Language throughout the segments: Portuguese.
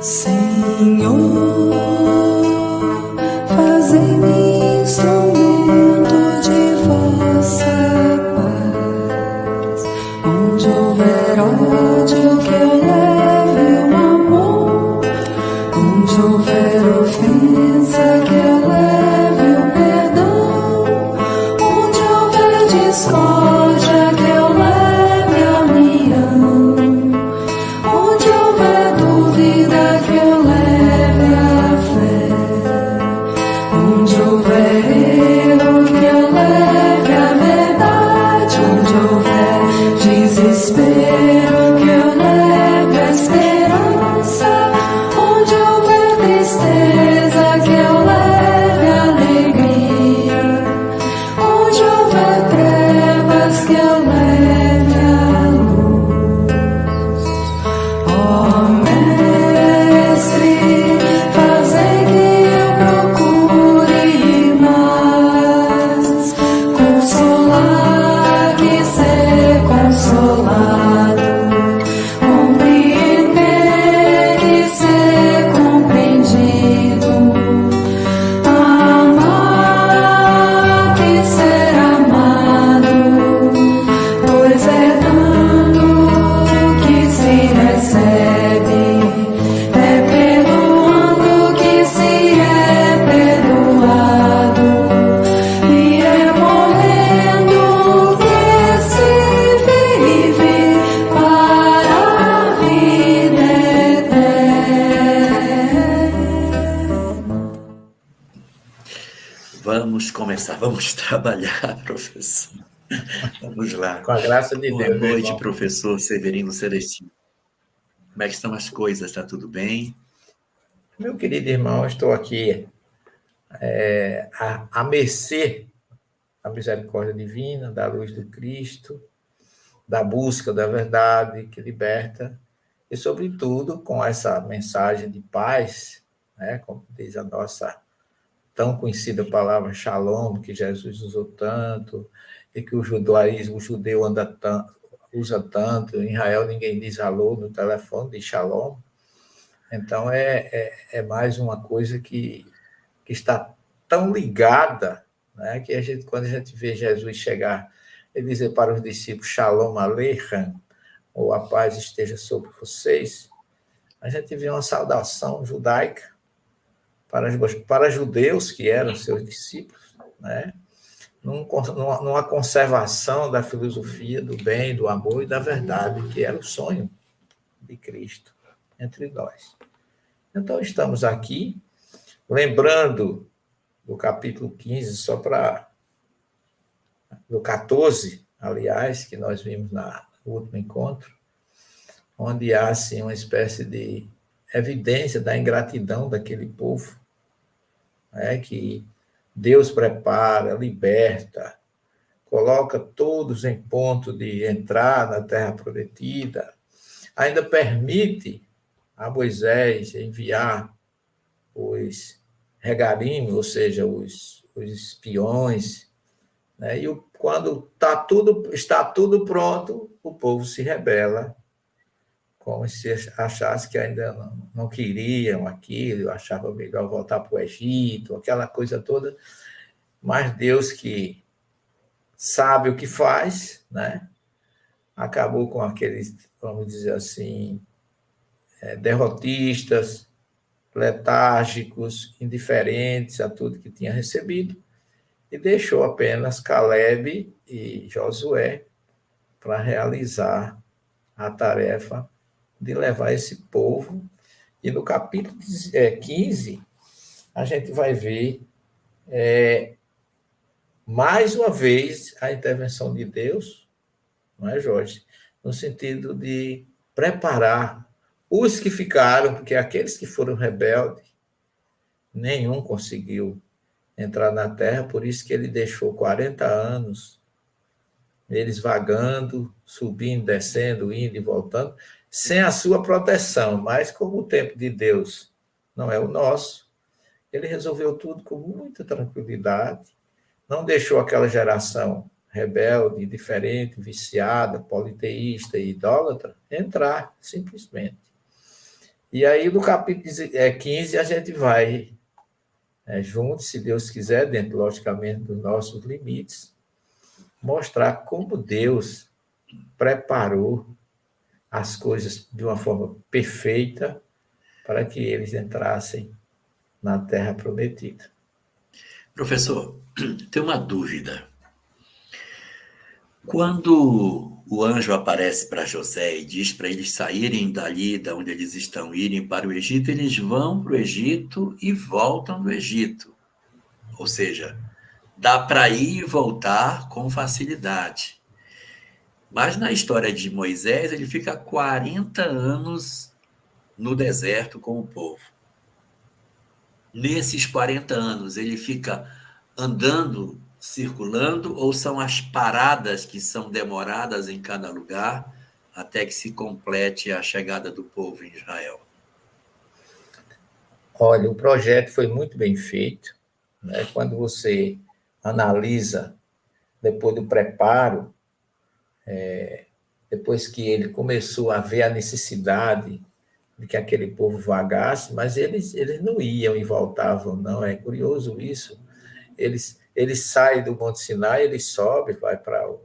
Senhor, fazei-me instrumento de vossa paz. Onde houver ódio, que eu leve o amor. Onde houver ofensa, que eu leve o perdão. Onde houver discórdia, que eu leve a união. Onde houver dúvida, que eu leve a fé. Onde houver erro, que eu leve a verdade. Onde houver desespero, que eu leve a esperança. Onde houver tristeza, que eu leve a alegria. Onde houver trevas, que eu leve a luz. Ó Mestre, fazei que eu procure mais consolar que ser consolado, compreender que ser compreendido, amar que ser amado, pois é dando que se recebe, é perdoando que se é perdoado, e é morrendo que se vive para a vida eterna. Vamos começar, vamos trabalhar, professor. Vamos lá. Com a graça de Boa Deus, meu noite, irmão. professor Severino Celestino. Como é que estão as coisas? Está tudo bem? Meu querido irmão, estou aqui à mercê da misericórdia divina, da luz do Cristo, da busca da verdade que liberta, e, sobretudo, com essa mensagem de paz, né, como diz a nossa tão conhecida palavra shalom, que Jesus usou tanto, e que o judaísmo, o judeu usa tanto. Em Israel ninguém diz alô no telefone, diz shalom. Então é mais uma coisa que está tão ligada, né, que quando a gente vê Jesus chegar e dizer para os discípulos shalom aleichem, ou a paz esteja sobre vocês, a gente vê uma saudação judaica para judeus que eram seus discípulos, né? Numa conservação da filosofia do bem, do amor e da verdade, que era o sonho de Cristo entre nós. Então, estamos aqui, lembrando do capítulo 15, do 14, aliás, que nós vimos no último encontro, onde há, assim, uma espécie de evidência da ingratidão daquele povo, né, que Deus prepara, liberta, coloca todos em ponto de entrar na terra prometida, ainda permite a Moisés enviar os regalim, ou seja, os espiões, né? E quando está tudo pronto, o povo se rebela, como se achasse que ainda não queriam aquilo, achava melhor voltar para o Egito, aquela coisa toda. Mas Deus, que sabe o que faz, né, acabou com aqueles, vamos dizer assim, derrotistas, letárgicos, indiferentes a tudo que tinha recebido, e deixou apenas Caleb e Josué para realizar a tarefa de levar esse povo. E no capítulo 15, a gente vai ver mais uma vez a intervenção de Deus, não é, Jorge? No sentido de preparar os que ficaram, porque aqueles que foram rebeldes, nenhum conseguiu entrar na terra, por isso que ele deixou 40 anos, eles vagando, subindo, descendo, indo e voltando, sem a sua proteção. Mas como o tempo de Deus não é o nosso, ele resolveu tudo com muita tranquilidade, não deixou aquela geração rebelde, diferente, viciada, politeísta e idólatra entrar, simplesmente. E aí, no capítulo 15, a gente vai juntos, se Deus quiser, dentro, logicamente, dos nossos limites, mostrar como Deus preparou as coisas de uma forma perfeita para que eles entrassem na Terra Prometida. Professor, tem uma dúvida. Quando o anjo aparece para José e diz para eles saírem dali, da onde eles estão, irem para o Egito, eles vão para o Egito e voltam do Egito. Ou seja, dá para ir e voltar com facilidade. Mas na história de Moisés, ele fica 40 anos no deserto com o povo. Nesses 40 anos, ele fica andando, circulando, ou são as paradas que são demoradas em cada lugar até que se complete a chegada do povo em Israel? Olha, o projeto foi muito bem feito, né? Quando você analisa, depois do preparo, depois que ele começou a ver a necessidade de que aquele povo vagasse, mas eles não iam e voltavam, não. É curioso isso. Eles saem do Monte Sinai, eles sobem, vai para o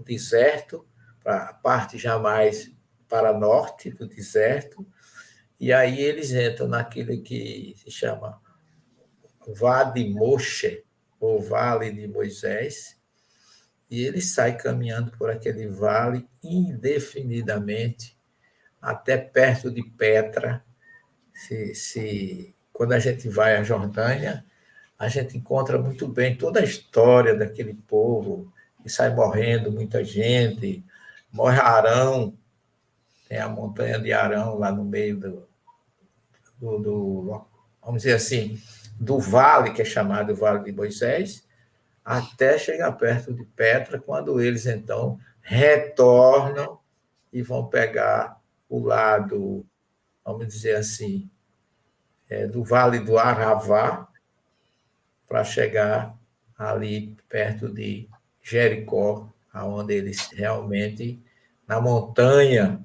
deserto, para a parte já mais para norte do deserto, e aí eles entram naquilo que se chama Vade Moshe, ou Vale de Moisés, e ele sai caminhando por aquele vale indefinidamente, até perto de Petra. Quando a gente vai à Jordânia, a gente encontra muito bem toda a história daquele povo, que sai morrendo muita gente, morre Arão, tem a montanha de Arão lá no meio vamos dizer assim, do vale, que é chamado Vale de Moisés, até chegar perto de Petra, quando eles, então, retornam e vão pegar o lado, vamos dizer assim, do Vale do Aravá, para chegar ali perto de Jericó, onde eles realmente, na montanha,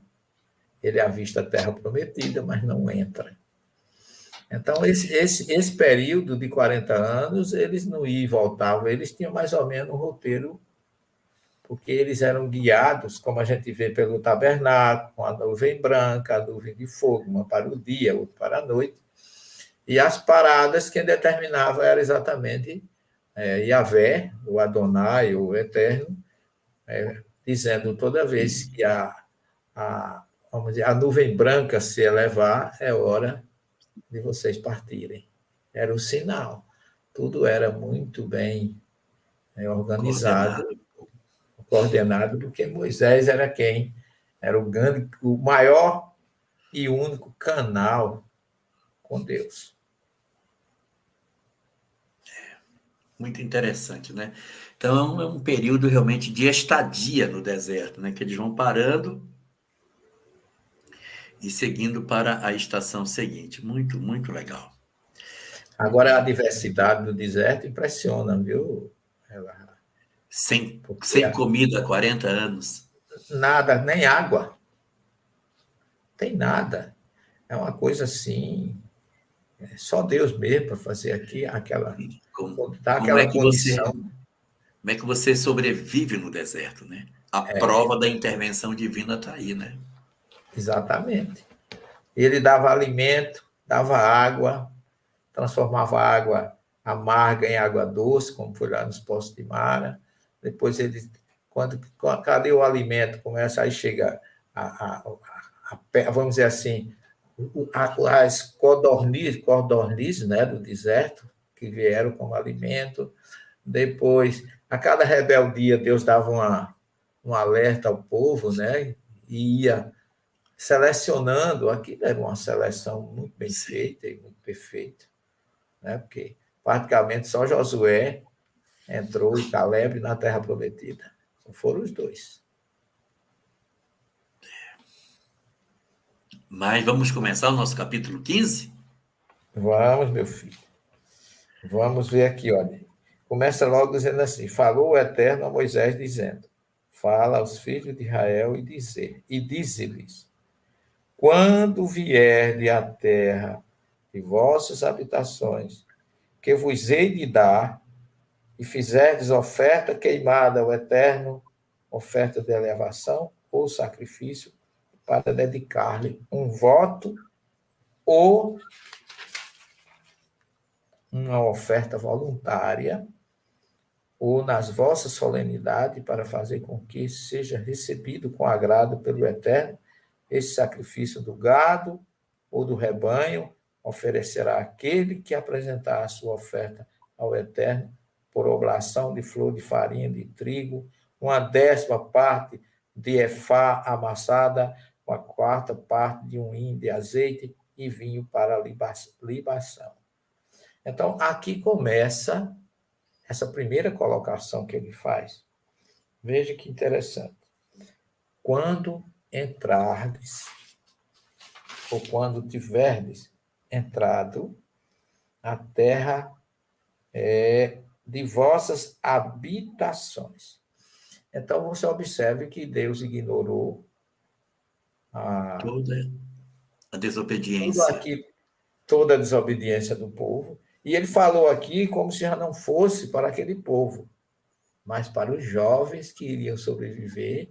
ele avista a Terra Prometida, mas não entra. Então, esse período de 40 anos, eles não iam e voltavam, eles tinham mais ou menos um roteiro, porque eles eram guiados, como a gente vê pelo tabernáculo, com a nuvem branca, a nuvem de fogo, uma para o dia, outra para a noite, e as paradas quem determinava era exatamente Yahvé, o Adonai, o Eterno, dizendo toda vez que vamos dizer, a nuvem branca se elevar, é hora de vocês partirem. Era o sinal. Tudo era muito bem organizado, coordenado, porque Moisés era quem? Era o maior e único canal com Deus. Muito interessante, né? Então, é um período realmente de estadia no deserto, né? Que eles vão parando e seguindo para a estação seguinte. Muito, muito legal. Agora, a diversidade do deserto impressiona, viu? Sem comida há 40 anos. Nada, nem água. Tem nada. É uma coisa assim, só Deus mesmo para fazer aqui dar aquela condição. Como é que você sobrevive no deserto, né? A prova da intervenção divina está aí, né? Exatamente. Ele dava alimento, dava água, transformava a água amarga em água doce, como foi lá nos Poços de Mara. Depois ele, cadê o alimento? Começa aí chega vamos dizer assim, as codornizes, né, do deserto, que vieram como alimento. Depois, a cada rebeldia, Deus dava um alerta ao povo, né, e ia selecionando. Aquilo era uma seleção muito bem feita e muito perfeita, né, porque praticamente só Josué entrou e Caleb na Terra Prometida. Só foram os dois. Mas vamos começar o nosso capítulo 15? Vamos, meu filho. Vamos ver aqui, olha. Começa logo dizendo assim: falou o Eterno a Moisés, dizendo: fala aos filhos de Israel e dize-lhes: quando vierde à terra de vossas habitações, que vos hei de dar, e fizerdes oferta queimada ao Eterno, oferta de elevação ou sacrifício, para dedicar-lhe um voto ou uma oferta voluntária, ou nas vossas solenidades, para fazer com que seja recebido com agrado pelo Eterno esse sacrifício do gado ou do rebanho, oferecerá aquele que apresentar a sua oferta ao Eterno por oblação de flor de farinha de trigo, 1/10 de efá amassada, 1/4 de um hin de azeite e vinho para libação. Então, aqui começa essa primeira colocação que ele faz. Veja que interessante. Quando entrardes, ou quando tiverdes entrado, a terra de vossas habitações. Então, você observe que Deus ignorou Toda a tudo desobediência. aqui, toda a desobediência do povo, e ele falou aqui como se já não fosse para aquele povo, mas para os jovens que iriam sobreviver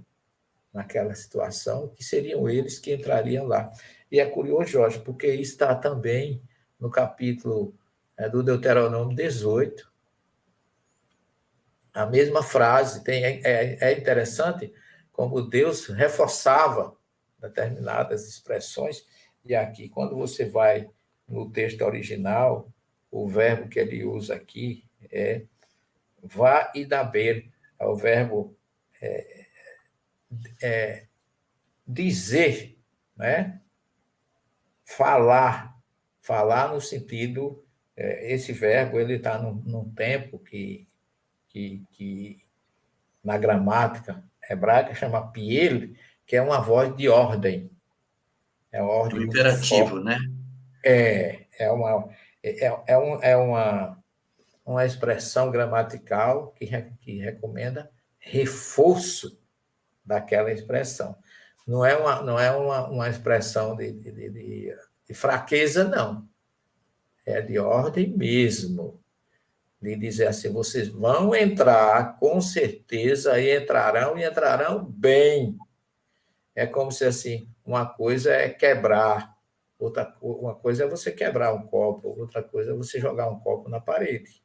naquela situação, que seriam eles que entrariam lá. E é curioso, Jorge, porque isso está também no capítulo do Deuteronômio 18, a mesma frase. É interessante como Deus reforçava determinadas expressões, e aqui, quando você vai no texto original, o verbo que ele usa aqui é vá e daber, é o verbo dizer, né? Falar no sentido, esse verbo ele está num tempo que na gramática hebraica chama piel, que é uma voz de ordem, é uma É um ordem muito imperativo, forte. né? É uma expressão gramatical que recomenda reforço daquela expressão. Não é uma expressão de fraqueza, não. É de ordem mesmo. De dizer assim, vocês vão entrar, com certeza, e entrarão bem. É como se, assim, uma coisa é quebrar, uma coisa é você quebrar um copo, outra coisa é você jogar um copo na parede.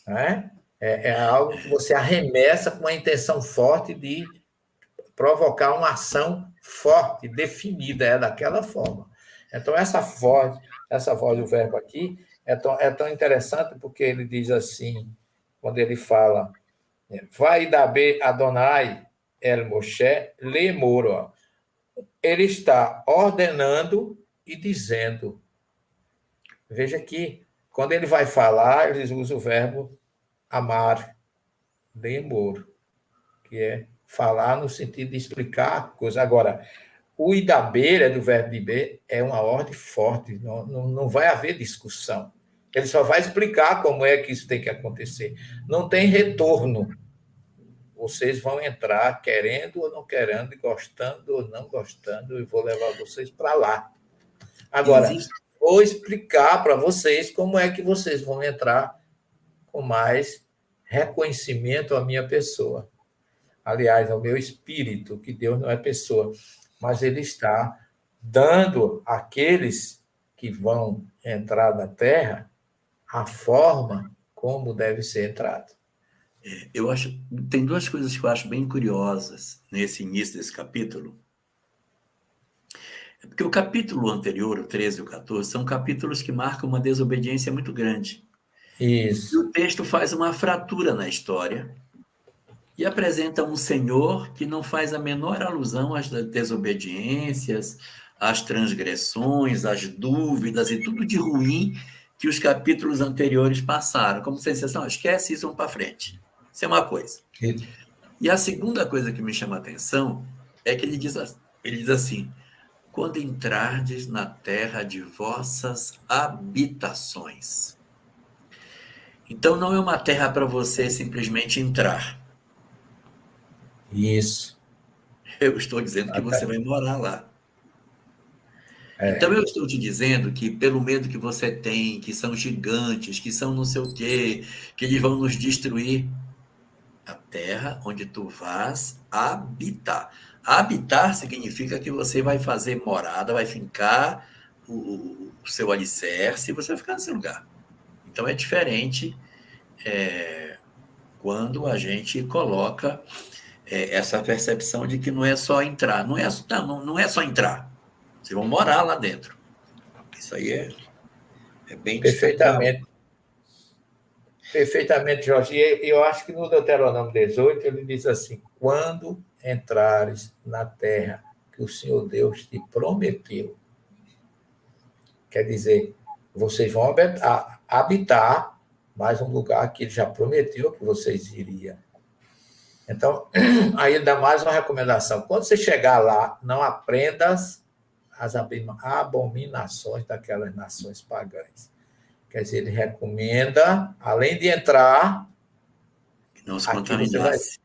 Né? É algo que você arremessa com uma intenção forte de provocar uma ação forte, definida, é daquela forma. Então, essa voz do verbo aqui é tão interessante porque ele diz assim, quando ele fala, vai daber Adonai el Moshe lemor, ele está ordenando e dizendo. Veja que, quando ele vai falar, ele usa o verbo amar, lemor, que é falar no sentido de explicar a coisa. Agora, o idaber é do verbo diber, é uma ordem forte, não vai haver discussão. Ele só vai explicar como é que isso tem que acontecer. Não tem retorno. Vocês vão entrar querendo ou não querendo, gostando ou não gostando, e vou levar vocês para lá. Agora, vou explicar para vocês como é que vocês vão entrar com mais reconhecimento à minha pessoa. Aliás, ao meu espírito, que Deus não é pessoa, mas ele está dando àqueles que vão entrar na terra a forma como deve ser entrado. Eu acho, tem duas coisas que eu acho bem curiosas nesse início desse capítulo. É porque o capítulo anterior, o 13 e o 14, são capítulos que marcam uma desobediência muito grande. Isso. E o texto faz uma fratura na história e apresenta um Senhor que não faz a menor alusão às desobediências, às transgressões, às dúvidas e tudo de ruim que os capítulos anteriores passaram, como sensação, esquece isso, vamos para frente. Isso é uma coisa. E a segunda coisa que me chama a atenção é que ele diz assim, quando entrardes na terra de vossas habitações. Então, não é uma terra para você simplesmente entrar. Isso. Eu estou dizendo que você vai morar lá. Então, eu estou te dizendo que, pelo medo que você tem, que são gigantes, que são não sei o quê, que eles vão nos destruir, a terra onde tu vás habitar. Habitar significa que você vai fazer morada, vai fincar o seu alicerce e você vai ficar nesse lugar. Então, é diferente quando a gente coloca essa percepção de que não é só entrar. Não é só entrar. Vocês vão morar lá dentro. Isso aí é bem Perfeitamente. Perfeitamente, Jorge. E eu acho que no Deuteronômio 18 ele diz assim: quando entrares na terra que o Senhor Deus te prometeu, quer dizer, vocês vão habitar mais um lugar que ele já prometeu que vocês iriam. Então, aí ele dá mais uma recomendação. Quando você chegar lá, não aprendas as abominações daquelas nações pagãs. Quer dizer, ele recomenda, além de entrar, não se contaminasse.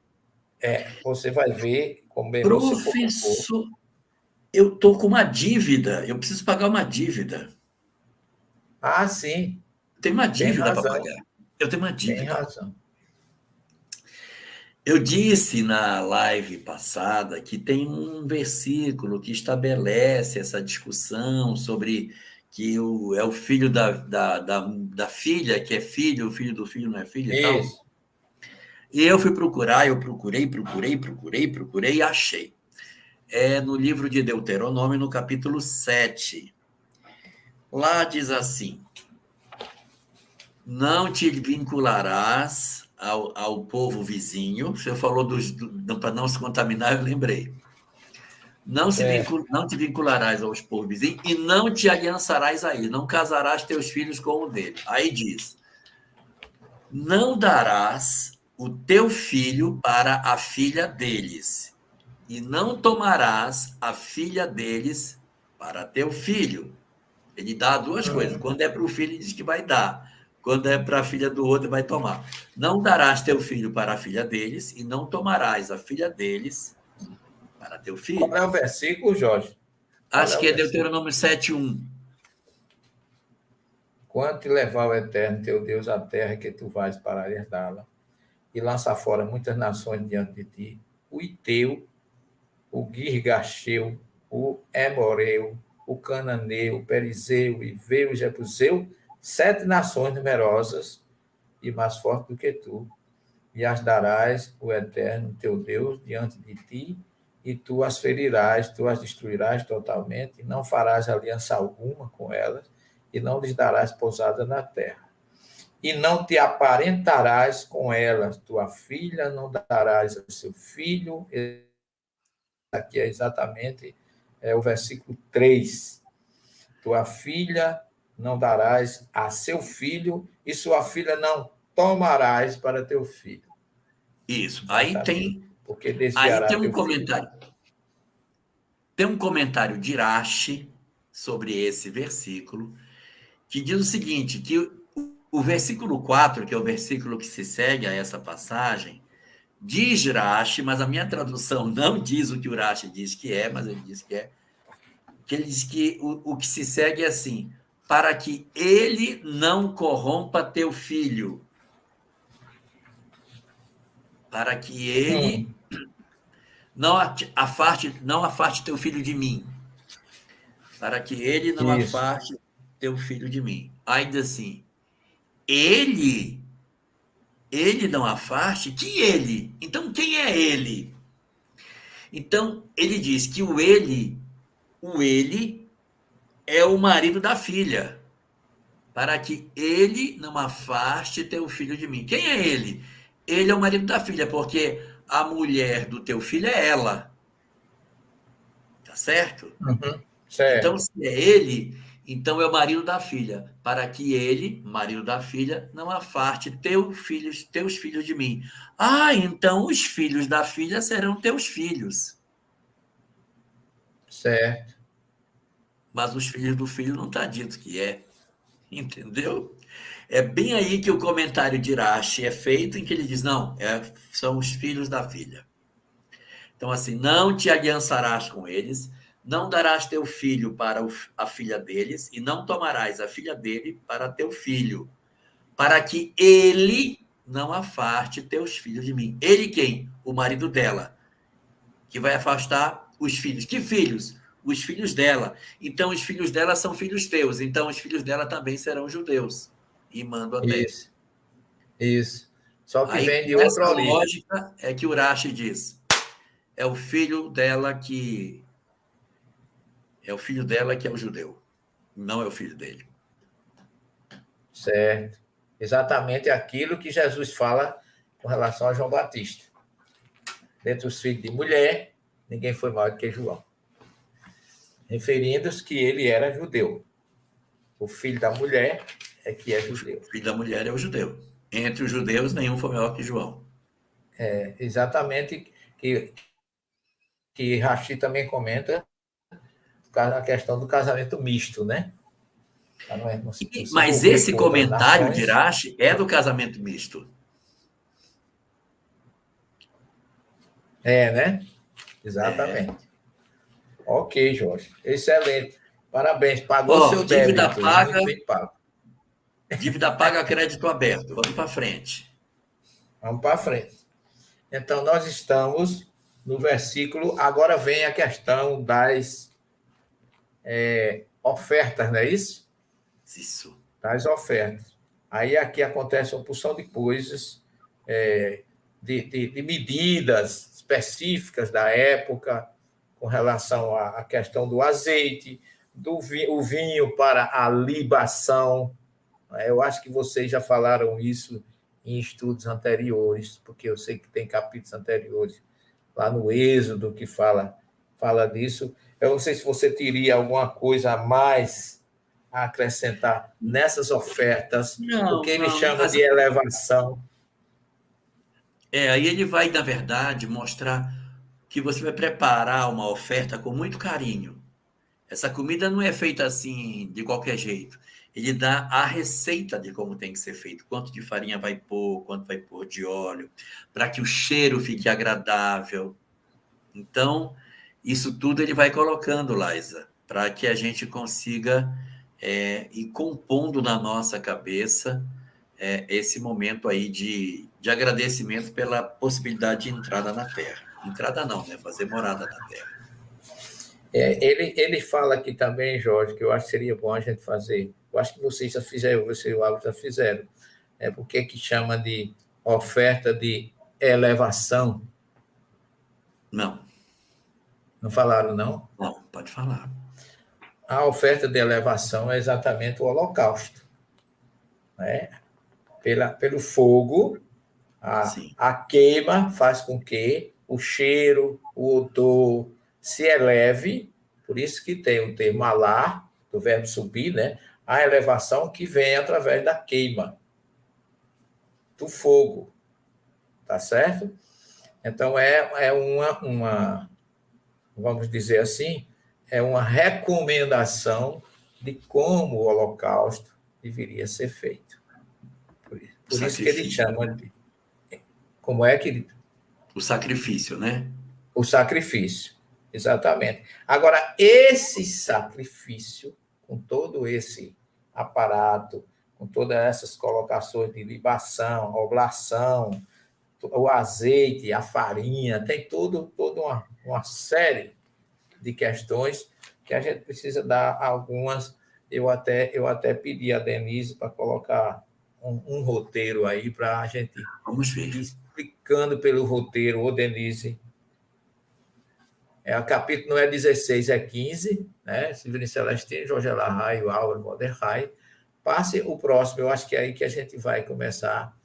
Você vai ver como bem Professor, eu estou com uma dívida, eu preciso pagar uma dívida. Ah, sim. Tem uma dívida para pagar. Eu tenho uma dívida. Tem razão. Eu disse na live passada que tem um versículo que estabelece essa discussão sobre que é o filho da filha, que é filho, o filho do filho não é filho e tal. E eu fui procurar, eu procurei e achei. É no livro de Deuteronômio, no capítulo 7. Lá diz assim: não te vincularás ao povo vizinho. Você falou para não se contaminar, eu lembrei. Não te vincularás aos povos vizinhos e não te aliançarás a ele. Não casarás teus filhos com o dele. Aí diz: não darás o teu filho para a filha deles, e não tomarás a filha deles para teu filho. Ele dá duas coisas. Quando é para o filho, ele diz que vai dar. Quando é para a filha do outro, vai tomar. Não darás teu filho para a filha deles, e não tomarás a filha deles para teu filho. Qual é o versículo, Jorge? Acho que é Deuteronômio 7:1. Quando te levar o Eterno, teu Deus, à terra que tu vais para herdá-la, e lançar fora muitas nações diante de ti, o Iteu, o Girgacheu, o Emoreu, o Cananeu, o Perizeu, o Iveu, o Jebuseu, 7 nações numerosas e mais fortes do que tu, e as darás o Eterno, teu Deus, diante de ti, e tu as ferirás, tu as destruirás totalmente, e não farás aliança alguma com elas, e não lhes darás pousada na terra. E não te aparentarás com elas, tua filha não darás a seu filho. Aqui é exatamente o versículo 3. Tua filha não darás a seu filho, e sua filha não tomarás para teu filho. Isso. Aí tem um comentário. Tem um comentário de Irache sobre esse versículo, que diz o seguinte, que o versículo 4, que é o versículo que se segue a essa passagem, diz Irache, mas a minha tradução não diz o que o Irache diz que é, mas ele diz que é, que ele diz que o que se segue é assim: para que ele não corrompa teu filho. Para que ele não afaste teu filho de mim. Para que ele não afaste teu filho de mim. Aí diz assim: ele não afaste? Que ele? Então, quem é ele? Então, ele diz que o ele é o marido da filha. Para que ele não afaste teu filho de mim. Quem é ele? Ele é o marido da filha, porque a mulher do teu filho é ela. Tá certo? Certo. Então, se é ele, então é o marido da filha. Para que ele, marido da filha, não afaste teus filhos de mim. Ah, então os filhos da filha serão teus filhos. Certo. Mas os filhos do filho não está dito que é. Entendeu? É bem aí que o comentário de Irache é feito, em que ele diz, não, são os filhos da filha. Então, assim, não te aliançarás com eles, não darás teu filho para a filha deles, e não tomarás a filha dele para teu filho, para que ele não afaste teus filhos de mim. Ele quem? O marido dela, que vai afastar os filhos. Que filhos? Os filhos dela. Então, os filhos dela são filhos teus. Então, os filhos dela também serão judeus. E mando até. Isso, isso. Só que Aí, vem de com essa outra origem. lógica, é que Urashi diz: é o filho dela que é o filho dela que é o judeu, não é o filho dele. Certo. Exatamente aquilo que Jesus fala com relação a João Batista. Dentre os filhos de mulher, ninguém foi maior do que João. Referindo-se que ele era judeu. O filho da mulher é que é judeu. O filho da mulher é o judeu. Entre os judeus, nenhum foi maior que João. É exatamente que Rashi também comenta a questão do casamento misto, né? Mas esse comentário de Rashi é do casamento misto. É, né? Exatamente. Ok, Jorge. Excelente. Parabéns. Pagou seu dívida débito. paga. Muito bem pago. Dívida paga, crédito aberto. Vamos para frente. Vamos para frente. Então, nós estamos no versículo. Agora vem a questão das ofertas, não é isso? Isso. Das ofertas. Aí aqui acontece uma porção de coisas, de medidas específicas da época, com relação à questão do azeite, o vinho para a libação. Eu acho que vocês já falaram isso em estudos anteriores, porque eu sei que tem capítulos anteriores lá no Êxodo que fala disso. Eu não sei se você teria alguma coisa a mais a acrescentar nessas ofertas, o que ele chama de elevação. Aí ele vai, na verdade, mostrar que você vai preparar uma oferta com muito carinho. Essa comida não é feita assim, de qualquer jeito. Ele dá a receita de como tem que ser feito, quanto de farinha vai pôr, quanto vai pôr de óleo, para que o cheiro fique agradável. Então, isso tudo ele vai colocando, Laisa, para que a gente consiga ir compondo na nossa cabeça esse momento aí de agradecimento pela possibilidade de entrada na Terra. Entrada não, né? Fazer morada na Terra. Ele fala aqui também, Jorge, que eu acho que seria bom a gente fazer. Eu acho que vocês já fizeram, você e o Álvaro já fizeram. Porque que chama de oferta de elevação? Não. Não falaram, não? Não, pode falar. A oferta de elevação é exatamente o holocausto. Né? Pelo fogo, a queima faz com que o cheiro, o odor se eleve, por isso que tem o termo alar, do verbo subir, né? A elevação que vem através da queima, do fogo, tá certo? Então, vamos dizer assim, é uma recomendação de como o holocausto deveria ser feito. Por isso que ele chama de... Como é, querido? O sacrifício, né? O sacrifício, exatamente. Agora, esse sacrifício, com todo esse aparato, com todas essas colocações de libação, oblação, o azeite, a farinha, tem toda uma série de questões que a gente precisa dar algumas. Eu até pedi a Denise para colocar um roteiro aí para a gente Vamos ver. Explicando pelo roteiro, ô Denise. O capítulo não é 16, é 15, né? Severino Celestino, Jorge Elahai, Álvaro Moderrai. Passe o próximo, eu acho que é aí que a gente vai começar.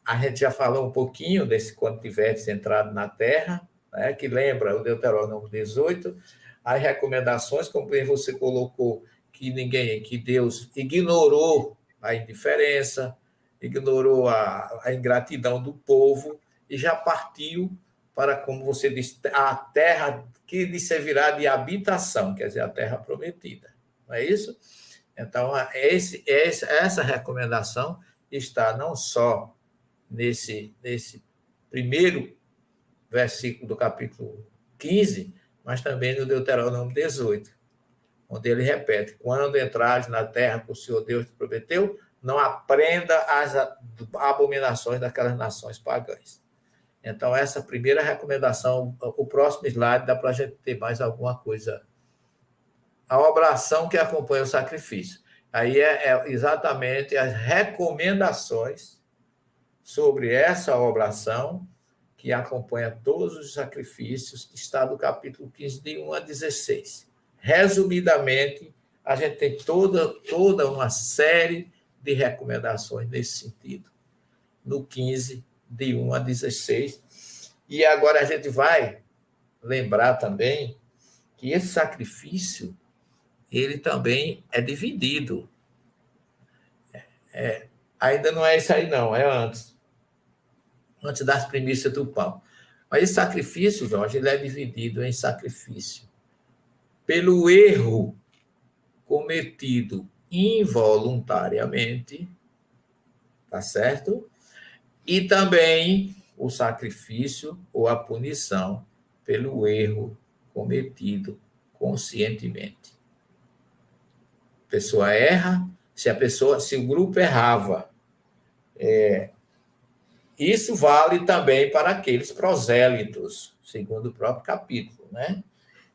A gente já falou um pouquinho desse quando tiveres entrado na terra, né? Que lembra o Deuteronômio 18, as recomendações, como bem você colocou, que Deus ignorou a indiferença, ignorou a ingratidão do povo e já partiu para, como você disse, a terra que lhe servirá de habitação, quer dizer, a terra prometida. Não é isso? Então, essa recomendação está não só nesse primeiro versículo do capítulo 15, mas também no Deuteronômio 18, onde ele repete: quando entrares na terra que o Senhor Deus te prometeu, não aprenda as abominações daquelas nações pagãs. Então, essa primeira recomendação, o próximo slide, dá para a gente ter mais alguma coisa. A oblação que acompanha o sacrifício. Aí é exatamente as recomendações sobre essa oblação que acompanha todos os sacrifícios, que está no capítulo 15, de 1 a 16. Resumidamente, a gente tem toda uma série de recomendações nesse sentido, no 15, de 1 a 16. E agora a gente vai lembrar também que esse sacrifício, ele também é dividido. Ainda não é isso aí, não, é antes das primícias do pão. Mas esse sacrifício, Jorge, ele é dividido em sacrifício pelo erro cometido involuntariamente, tá certo? E também o sacrifício ou a punição pelo erro cometido conscientemente. A pessoa erra, se o grupo errava, isso vale também para aqueles prosélitos, segundo o próprio capítulo, né?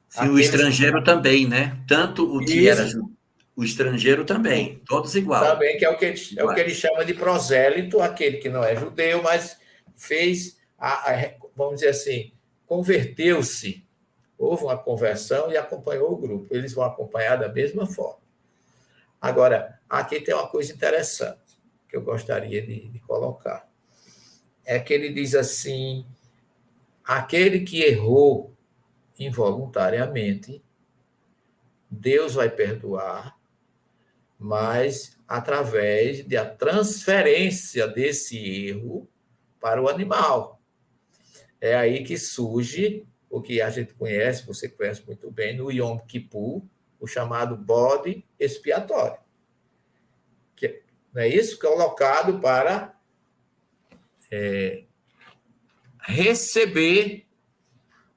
Sim, o estrangeiro também, né? Tanto o que era o estrangeiro também, todos igual. Também, que é o que ele chama de prosélito, aquele que não é judeu, mas fez, vamos dizer assim, converteu-se, houve uma conversão e acompanhou o grupo. Eles vão acompanhar da mesma forma. Agora, aqui tem uma coisa interessante que eu gostaria de colocar. É que ele diz assim: aquele que errou involuntariamente, Deus vai perdoar, mas através da transferência desse erro para o animal. É aí que surge o que a gente conhece, você conhece muito bem, no Yom Kippur, o chamado bode expiatório. Que, não é isso? Colocado para receber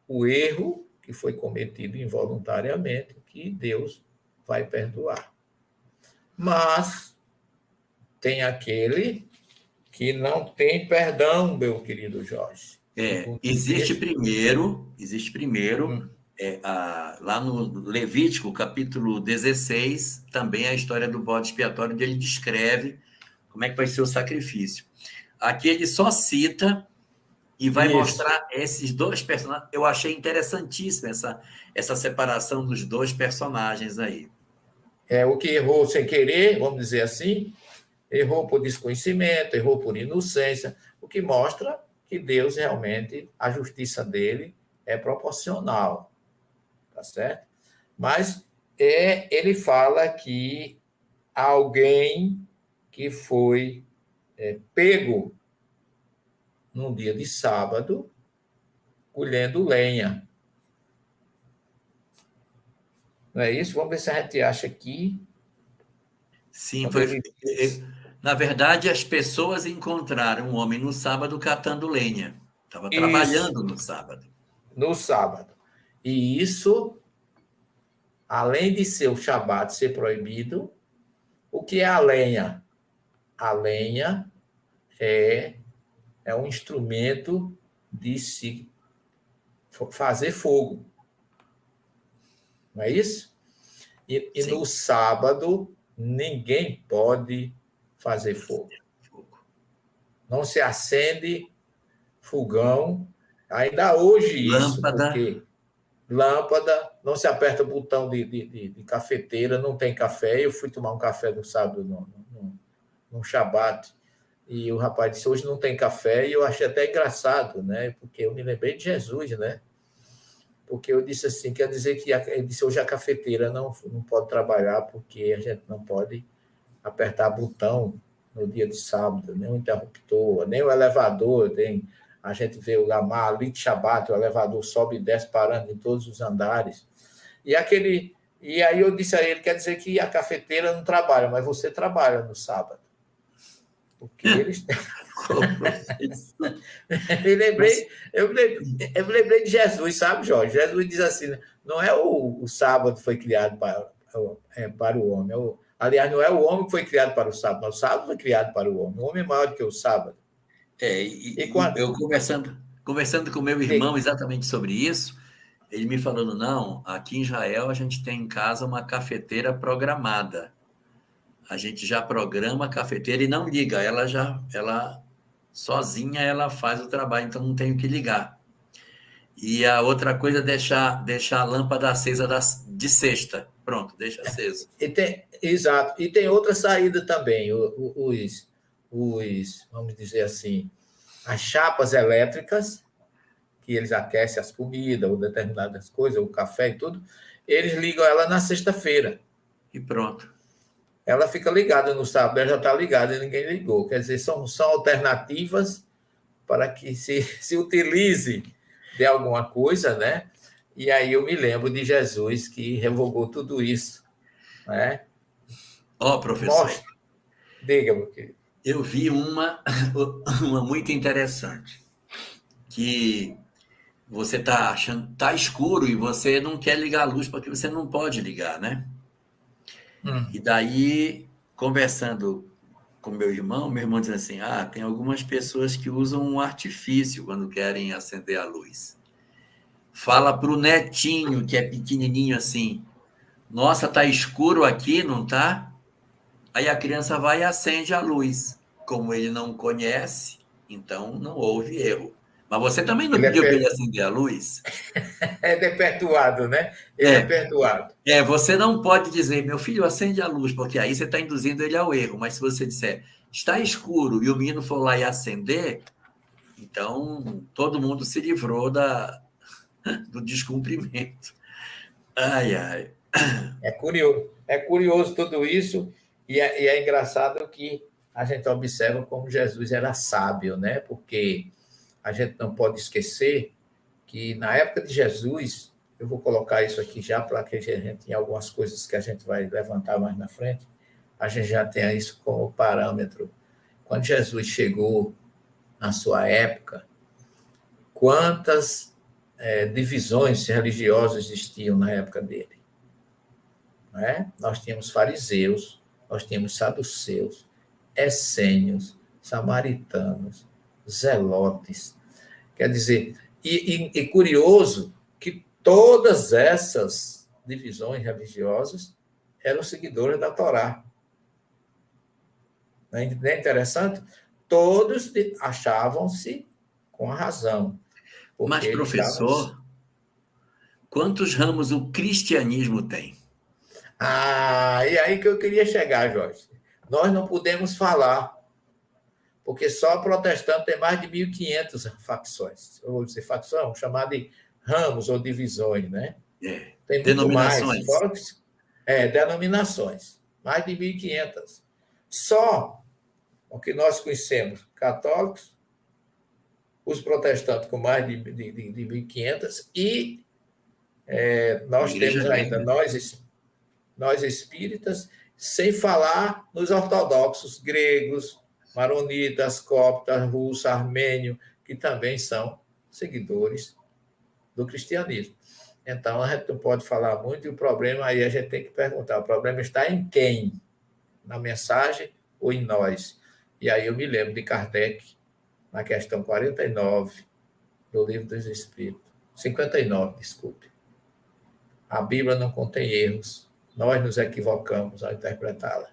o erro que foi cometido involuntariamente, que Deus vai perdoar. Mas tem aquele que não tem perdão, meu querido Jorge. Existe primeiro, lá no Levítico, capítulo 16, também a história do bode expiatório, onde ele descreve como é que vai ser o sacrifício. Aqui ele só cita e vai mostrar esses dois personagens. Eu achei interessantíssima essa separação dos dois personagens aí. O que errou sem querer, vamos dizer assim, errou por desconhecimento, errou por inocência, o que mostra que Deus realmente, a justiça dele é proporcional, tá certo? Mas ele fala que alguém que foi pego num dia de sábado, colhendo lenha. Não é isso? Vamos ver se a gente acha aqui. Sim, na verdade, as pessoas encontraram um homem no sábado catando lenha. Estava trabalhando no sábado. No sábado. E isso, além de ser o Shabat ser proibido, o que é a lenha? A lenha é um instrumento de se fazer fogo. Não é isso? E no sábado, ninguém pode fazer fogo. Não se acende fogão. Ainda hoje Lâmpada. Isso, porque lâmpada, não se aperta o botão de cafeteira, não tem café. Eu fui tomar um café no sábado, num Shabat, e o rapaz disse, hoje não tem café, e eu achei até engraçado, né? Porque eu me lembrei de Jesus, né? Porque eu disse assim, quer dizer que ele disse, hoje a cafeteira não pode trabalhar, porque a gente não pode apertar botão no dia de sábado, nem o interruptor, nem o elevador, a gente vê o Lamar, ali de Shabat, o elevador sobe e desce parando em todos os andares. E aí eu disse a ele, quer dizer que a cafeteira não trabalha, mas você trabalha no sábado. Porque eles... Ô, professor. Me Mas, lembrei, eu me lembrei de Jesus, sabe, Jorge? Jesus diz assim, né? Não é o sábado que foi criado para o homem. Aliás, não é o homem que foi criado para o sábado, mas o sábado foi criado para o homem. O homem é maior do que o sábado. E quando... eu conversando com meu irmão exatamente sobre isso, ele me falando, não, aqui em Israel a gente tem em casa uma cafeteira programada. A gente já programa a cafeteira e não liga, ela sozinha ela faz o trabalho, então não tenho que ligar. E a outra coisa é deixar a lâmpada acesa de sexta. Pronto, deixa aceso. Exato. E tem outra saída também, vamos dizer assim, as chapas elétricas, que eles aquecem as comidas, ou determinadas coisas, o café e tudo, eles ligam ela na sexta-feira. E pronto. Ela fica ligada no sábado, ela já está ligada e ninguém ligou. Quer dizer, são alternativas para que se utilize de alguma coisa, né? E aí eu me lembro de Jesus que revogou tudo isso, né? Ó, professor, Diga, meu querido. eu vi uma muito interessante, que você está achando, tá escuro e você não quer ligar a luz porque você não pode ligar, né? E daí, conversando com meu irmão dizendo assim, tem algumas pessoas que usam um artifício quando querem acender a luz. Fala para o netinho, que é pequenininho assim, nossa, tá escuro aqui, não tá? Aí a criança vai e acende a luz. Como ele não conhece, então não houve erro. Mas você também não pediu para ele acender a luz? É perdoado, né? Ele é perdoado. Você não pode dizer, meu filho, acende a luz, porque aí você está induzindo ele ao erro. Mas se você disser, está escuro, e o menino for lá e acender, então todo mundo se livrou do descumprimento. Ai, ai. É curioso tudo isso, e é engraçado que a gente observa como Jesus era sábio, né? Porque a gente não pode esquecer que na época de Jesus, eu vou colocar isso aqui já para que a gente tenha algumas coisas que a gente vai levantar mais na frente, a gente já tenha isso como parâmetro. Quando Jesus chegou na sua época, quantas divisões religiosas existiam na época dele? Não é? Nós tínhamos fariseus, nós tínhamos saduceus, essênios, samaritanos, zelotes. Quer dizer, e curioso que todas essas divisões religiosas eram seguidores da Torá. Não é interessante? Todos achavam-se com a razão. Mas, professor, quantos ramos o cristianismo tem? E aí que eu queria chegar, Jorge. Nós não podemos falar, porque só protestante tem mais de 1.500 facções. Eu vou dizer facções, vamos chamar de ramos ou divisões, né? Tem muito mais. Denominações. Mais de 1.500. Só o que nós conhecemos, católicos, os protestantes com mais de 1.500 e nós temos ainda nós espíritas, sem falar nos ortodoxos gregos, maronitas, coptas, russos, armênios, que também são seguidores do cristianismo. Então, a gente não pode falar muito, e o problema aí a gente tem que perguntar, o problema está em quem? Na mensagem ou em nós? E aí eu me lembro de Kardec, na questão 49 do Livro dos Espíritos. 59, desculpe. A Bíblia não contém erros. Nós nos equivocamos ao interpretá-la.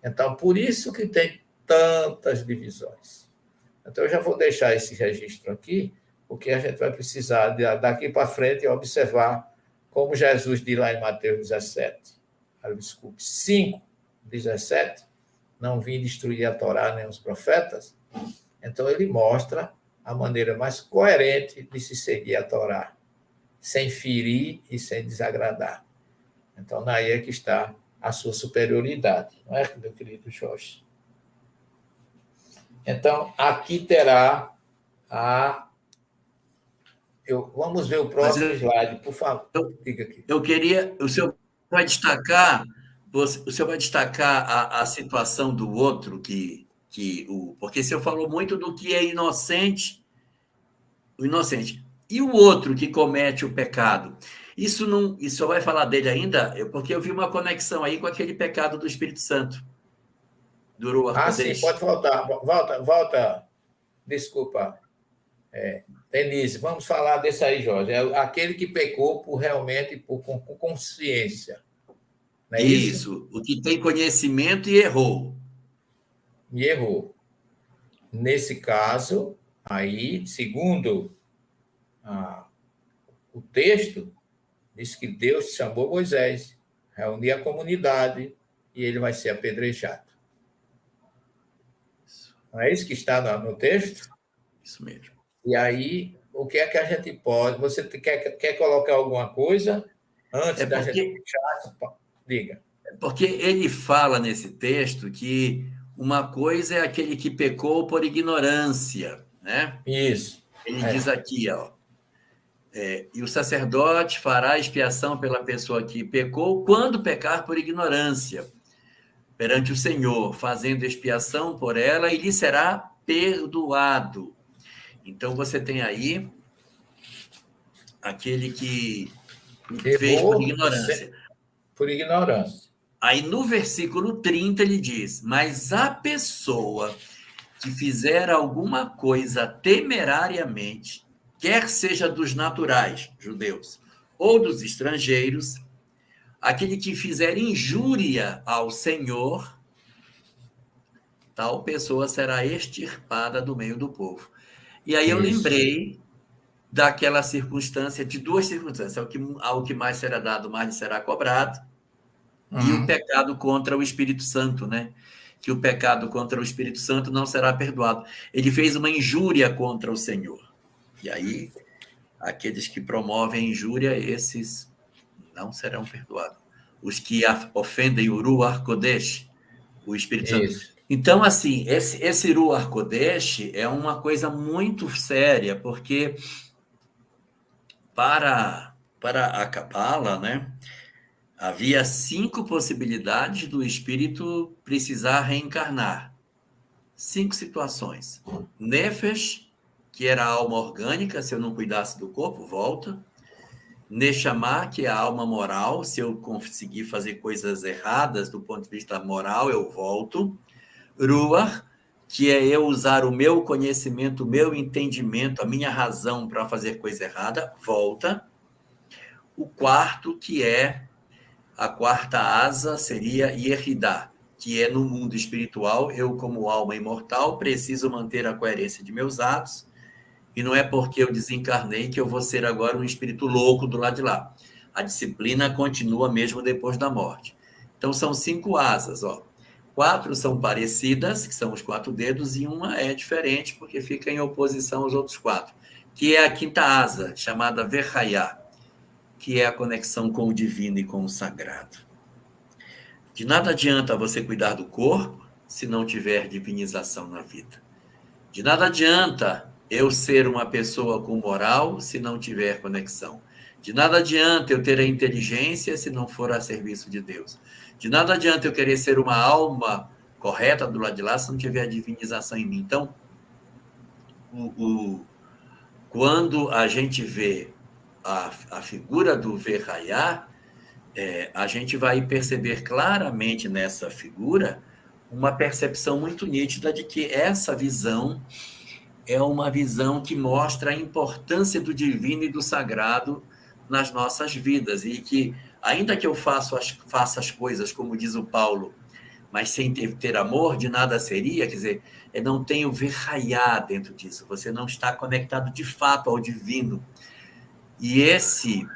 Então, por isso que tem tantas divisões. Então, eu já vou deixar esse registro aqui, porque a gente vai precisar, daqui para frente, observar como Jesus diz lá em Mateus 5, 17, não vim destruir a Torá nem os profetas. Então, ele mostra a maneira mais coerente de se seguir a Torá, sem ferir e sem desagradar. Então, daí é que está a sua superioridade, não é, meu querido Jorge? Então, aqui terá vamos ver o próximo slide, por favor. Diga aqui. Eu queria... O senhor vai destacar a situação do outro que Porque o senhor falou muito do que é inocente, o inocente. E o outro que comete o pecado? Isso não, isso só vai falar dele ainda, porque eu vi uma conexão aí com aquele pecado do Espírito Santo, do Ruach Ah, sim, Kodesh. pode voltar. Volta. Desculpa. Denise, vamos falar desse aí, Jorge. É aquele que pecou realmente com consciência. Não é isso? Isso, o que tem conhecimento e errou. E errou. Nesse caso, aí, segundo o texto, diz que Deus chamou Moisés, reuniu a comunidade e ele vai ser apedrejado. Não é isso que está no texto? Isso mesmo. E aí, o que é que a gente pode... Você quer colocar alguma coisa antes da gente puxar? Diga. Porque ele fala nesse texto que uma coisa é aquele que pecou por ignorância, né? Isso. Ele diz aqui, ó, e o sacerdote fará expiação pela pessoa que pecou quando pecar por ignorância perante o Senhor, fazendo expiação por ela e lhe será perdoado. Então, você tem aí aquele que fez por ignorância. Por ignorância. Aí, no versículo 30, ele diz, mas a pessoa que fizer alguma coisa temerariamente, quer seja dos naturais, judeus, ou dos estrangeiros, aquele que fizer injúria ao Senhor, tal pessoa será extirpada do meio do povo. E aí eu lembrei daquela circunstância, de duas circunstâncias, ao que mais será dado, mais lhe será cobrado, e o pecado contra o Espírito Santo, né? Que o pecado contra o Espírito Santo não será perdoado. Ele fez uma injúria contra o Senhor. E aí, aqueles que promovem injúria, esses não serão perdoados. Os que ofendem o Ruach Kodesh, o Espírito Santo. Então, assim, esse Ruach Kodesh é uma coisa muito séria, porque para a Cabala, né, havia 5 possibilidades do espírito precisar reencarnar. 5 situações. Nefesh, que era a alma orgânica, se eu não cuidasse do corpo, volta. Neshama, que é a alma moral, se eu conseguir fazer coisas erradas do ponto de vista moral, eu volto. Ruach, que é eu usar o meu conhecimento, o meu entendimento, a minha razão para fazer coisa errada, volta. O quarto, que é a quarta asa, seria Yehidah, que é no mundo espiritual, eu como alma imortal preciso manter a coerência de meus atos, e não é porque eu desencarnei que eu vou ser agora um espírito louco do lado de lá. A disciplina continua mesmo depois da morte. Então, são 5 asas, ó. 4 são parecidas, que são os 4 dedos, e uma é diferente, porque fica em oposição aos outros 4, que é a quinta asa, chamada Verhayá, que é a conexão com o divino e com o sagrado. De nada adianta você cuidar do corpo se não tiver divinização na vida. De nada adianta eu ser uma pessoa com moral se não tiver conexão. De nada adianta eu ter a inteligência se não for a serviço de Deus. De nada adianta eu querer ser uma alma correta do lado de lá se não tiver a divinização em mim. Então, quando a gente vê a figura do Verhayá, a gente vai perceber claramente nessa figura uma percepção muito nítida de que essa visão é uma visão que mostra a importância do divino e do sagrado nas nossas vidas, e que, ainda que eu faça as coisas, como diz o Paulo, mas sem ter amor, de nada seria, quer dizer, não tem o Verhayá dentro disso, você não está conectado de fato ao divino. E esse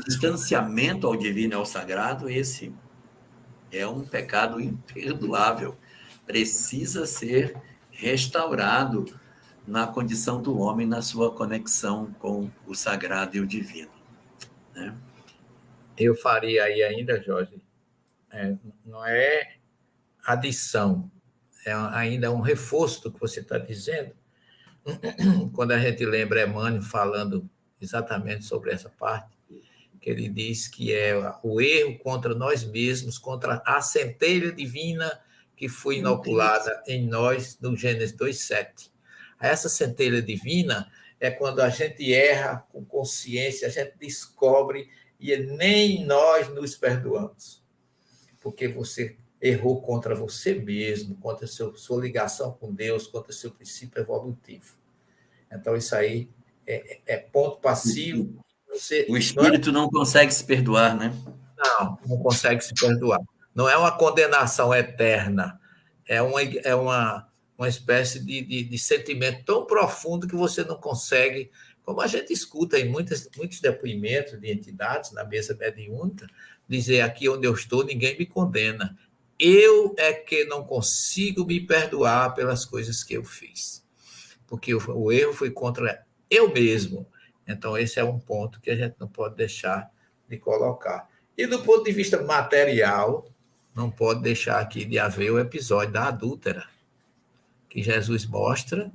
distanciamento ao divino e ao sagrado, esse é um pecado imperdoável. Precisa ser restaurado na condição do homem, na sua conexão com o sagrado e o divino. Né? Eu faria aí ainda, Jorge, não é adição, é ainda um reforço do que você está dizendo, quando a gente lembra Emmanuel falando exatamente sobre essa parte, que ele diz que é o erro contra nós mesmos, contra a centelha divina que foi inoculada em nós no Gênesis 2:7. Essa centelha divina é quando a gente erra com consciência, a gente descobre e nem nós nos perdoamos. Porque você errou contra você mesmo, contra a sua ligação com Deus, contra o seu princípio evolutivo. Então, isso aí é ponto passivo. O espírito não consegue se perdoar, né? Não consegue se perdoar. Não é uma condenação eterna, é uma espécie de sentimento tão profundo que você não consegue, como a gente escuta em muitos depoimentos de entidades na mesa mediúnica, dizer: aqui onde eu estou, ninguém me condena. Eu é que não consigo me perdoar pelas coisas que eu fiz. Porque o erro foi contra eu mesmo. Então, esse é um ponto que a gente não pode deixar de colocar. E do ponto de vista material, não pode deixar aqui de haver o episódio da adúltera, que Jesus mostra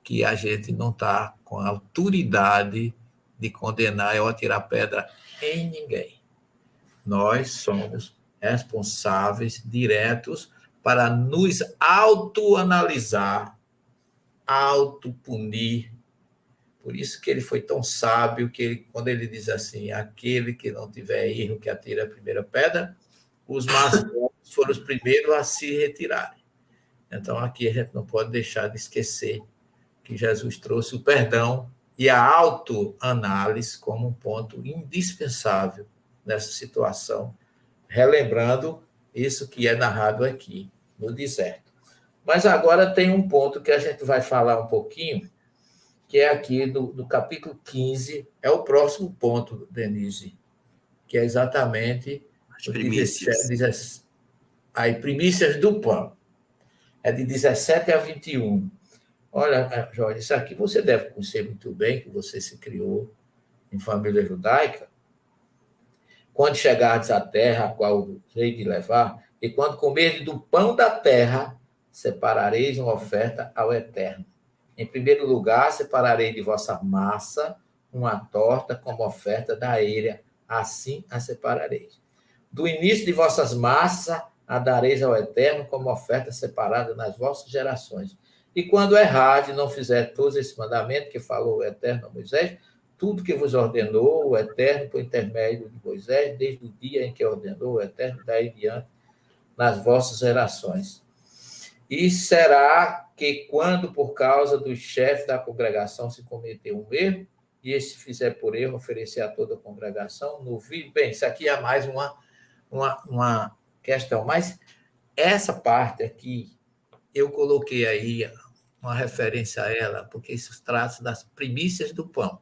que a gente não está com a autoridade de condenar ou atirar pedra em ninguém. Nós somos responsáveis diretos para nos autoanalisar, autopunir. Por isso que ele foi tão sábio, que quando ele diz assim: aquele que não tiver erro, que atira a primeira pedra, os mais novos foram os primeiros a se retirarem. Então, aqui a gente não pode deixar de esquecer que Jesus trouxe o perdão e a autoanálise como um ponto indispensável nessa situação, relembrando isso que é narrado aqui no deserto. Mas agora tem um ponto que a gente vai falar um pouquinho, que é aqui do capítulo 15, é o próximo ponto, Denise, que é exatamente as primícias. Aí, primícias do pão. É de 17 a 21. Olha, Jorge, isso aqui você deve conhecer muito bem, que você se criou em família judaica. Quando chegardes à terra, a qual hei de levar, e quando comerdes do pão da terra, separareis uma oferta ao Eterno. Em primeiro lugar, separarei de vossa massa uma torta como oferta da eira, assim a separareis. Do início de vossas massas, a dareis ao Eterno como oferta separada nas vossas gerações. E quando errardes, não fizer todos esses mandamentos que falou o Eterno a Moisés, tudo que vos ordenou o Eterno por intermédio de Moisés, desde o dia em que ordenou o Eterno, daí diante, nas vossas gerações. E será que quando, por causa dos chefes da congregação, se cometeu um erro, e esse fizer por erro, oferecer a toda a congregação, no vídeo, bem, isso aqui é mais uma questão, mas essa parte aqui, eu coloquei aí uma referência a ela, porque isso trata das primícias do pão,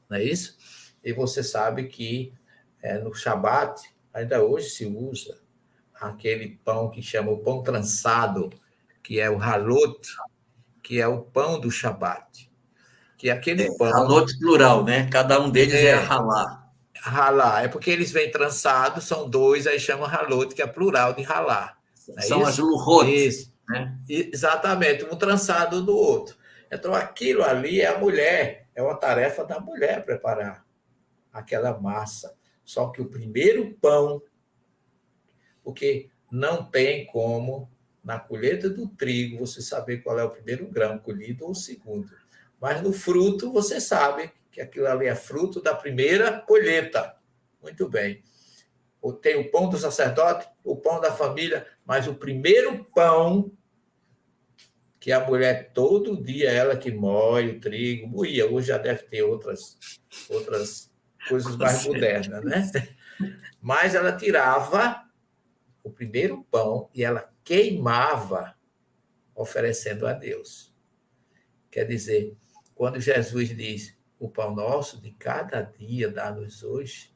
não é isso? E você sabe que no Shabat, ainda hoje se usa aquele pão que chama o pão trançado, que é o halot, que é o pão do Shabat. Que é aquele pão... Halot plural, né? Cada um deles é halá. Halá, é porque eles vêm trançados, são dois, aí chama halot, que é plural de halá. São as luhot. Isso. Né? Exatamente, um trançado do outro. Então, aquilo ali é a mulher, é uma tarefa da mulher preparar aquela massa. Só que o primeiro pão, porque não tem como, na colheita do trigo, você saber qual é o primeiro grão colhido ou o segundo. Mas no fruto, você sabe que aquilo ali é fruto da primeira colheita. Muito bem. Tem o pão do sacerdote, o pão da família, mas o primeiro pão, que a mulher todo dia, ela que moe o trigo, moía, hoje já deve ter outras coisas mais modernas, né? Mas ela tirava o primeiro pão e ela queimava, oferecendo a Deus. Quer dizer, quando Jesus diz, o pão nosso de cada dia dá-nos hoje,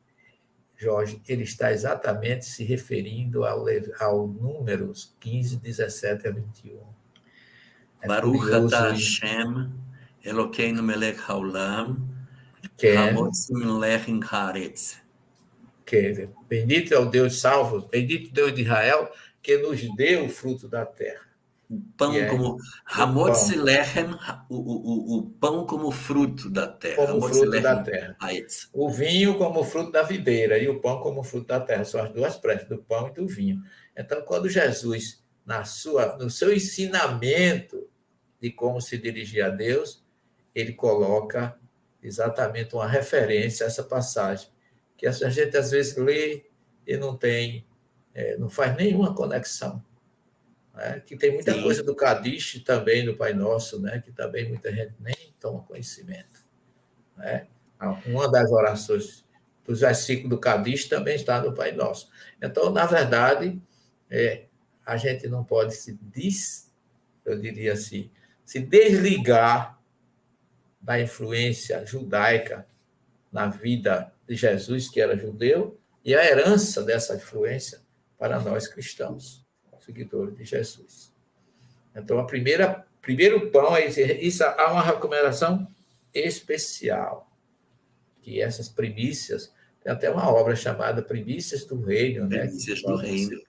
Jorge, ele está exatamente se referindo ao Números 15, 17 a 21. Baruch atah Hashem, Elokeinu melech haolam, hamotzi lechem haaretz. Bendito é o Deus salvo, bendito Deus de Israel, que nos deu o fruto da terra. O pão como hamotzi lechem, o pão como fruto da terra. Como fruto da terra. O vinho como fruto da videira e o pão como fruto da terra. São as duas preces, do pão e do vinho. Então, quando Jesus no seu ensinamento de como se dirigir a Deus, ele coloca exatamente uma referência a essa passagem, que a gente às vezes lê e não faz nenhuma conexão. Né? Que tem muita coisa do Kadish também, do Pai Nosso, né? Que também muita gente nem toma conhecimento. Né? Uma das orações dos versículos do Kadish também está no Pai Nosso. Então, na verdade, a gente não pode eu diria assim, se desligar da influência judaica na vida de Jesus, que era judeu, e a herança dessa influência para nós cristãos, seguidores de Jesus. Então, primeiro pão, isso há uma recomendação especial, que essas primícias, tem até uma obra chamada Primícias do Reino, né? Primícias do Reino.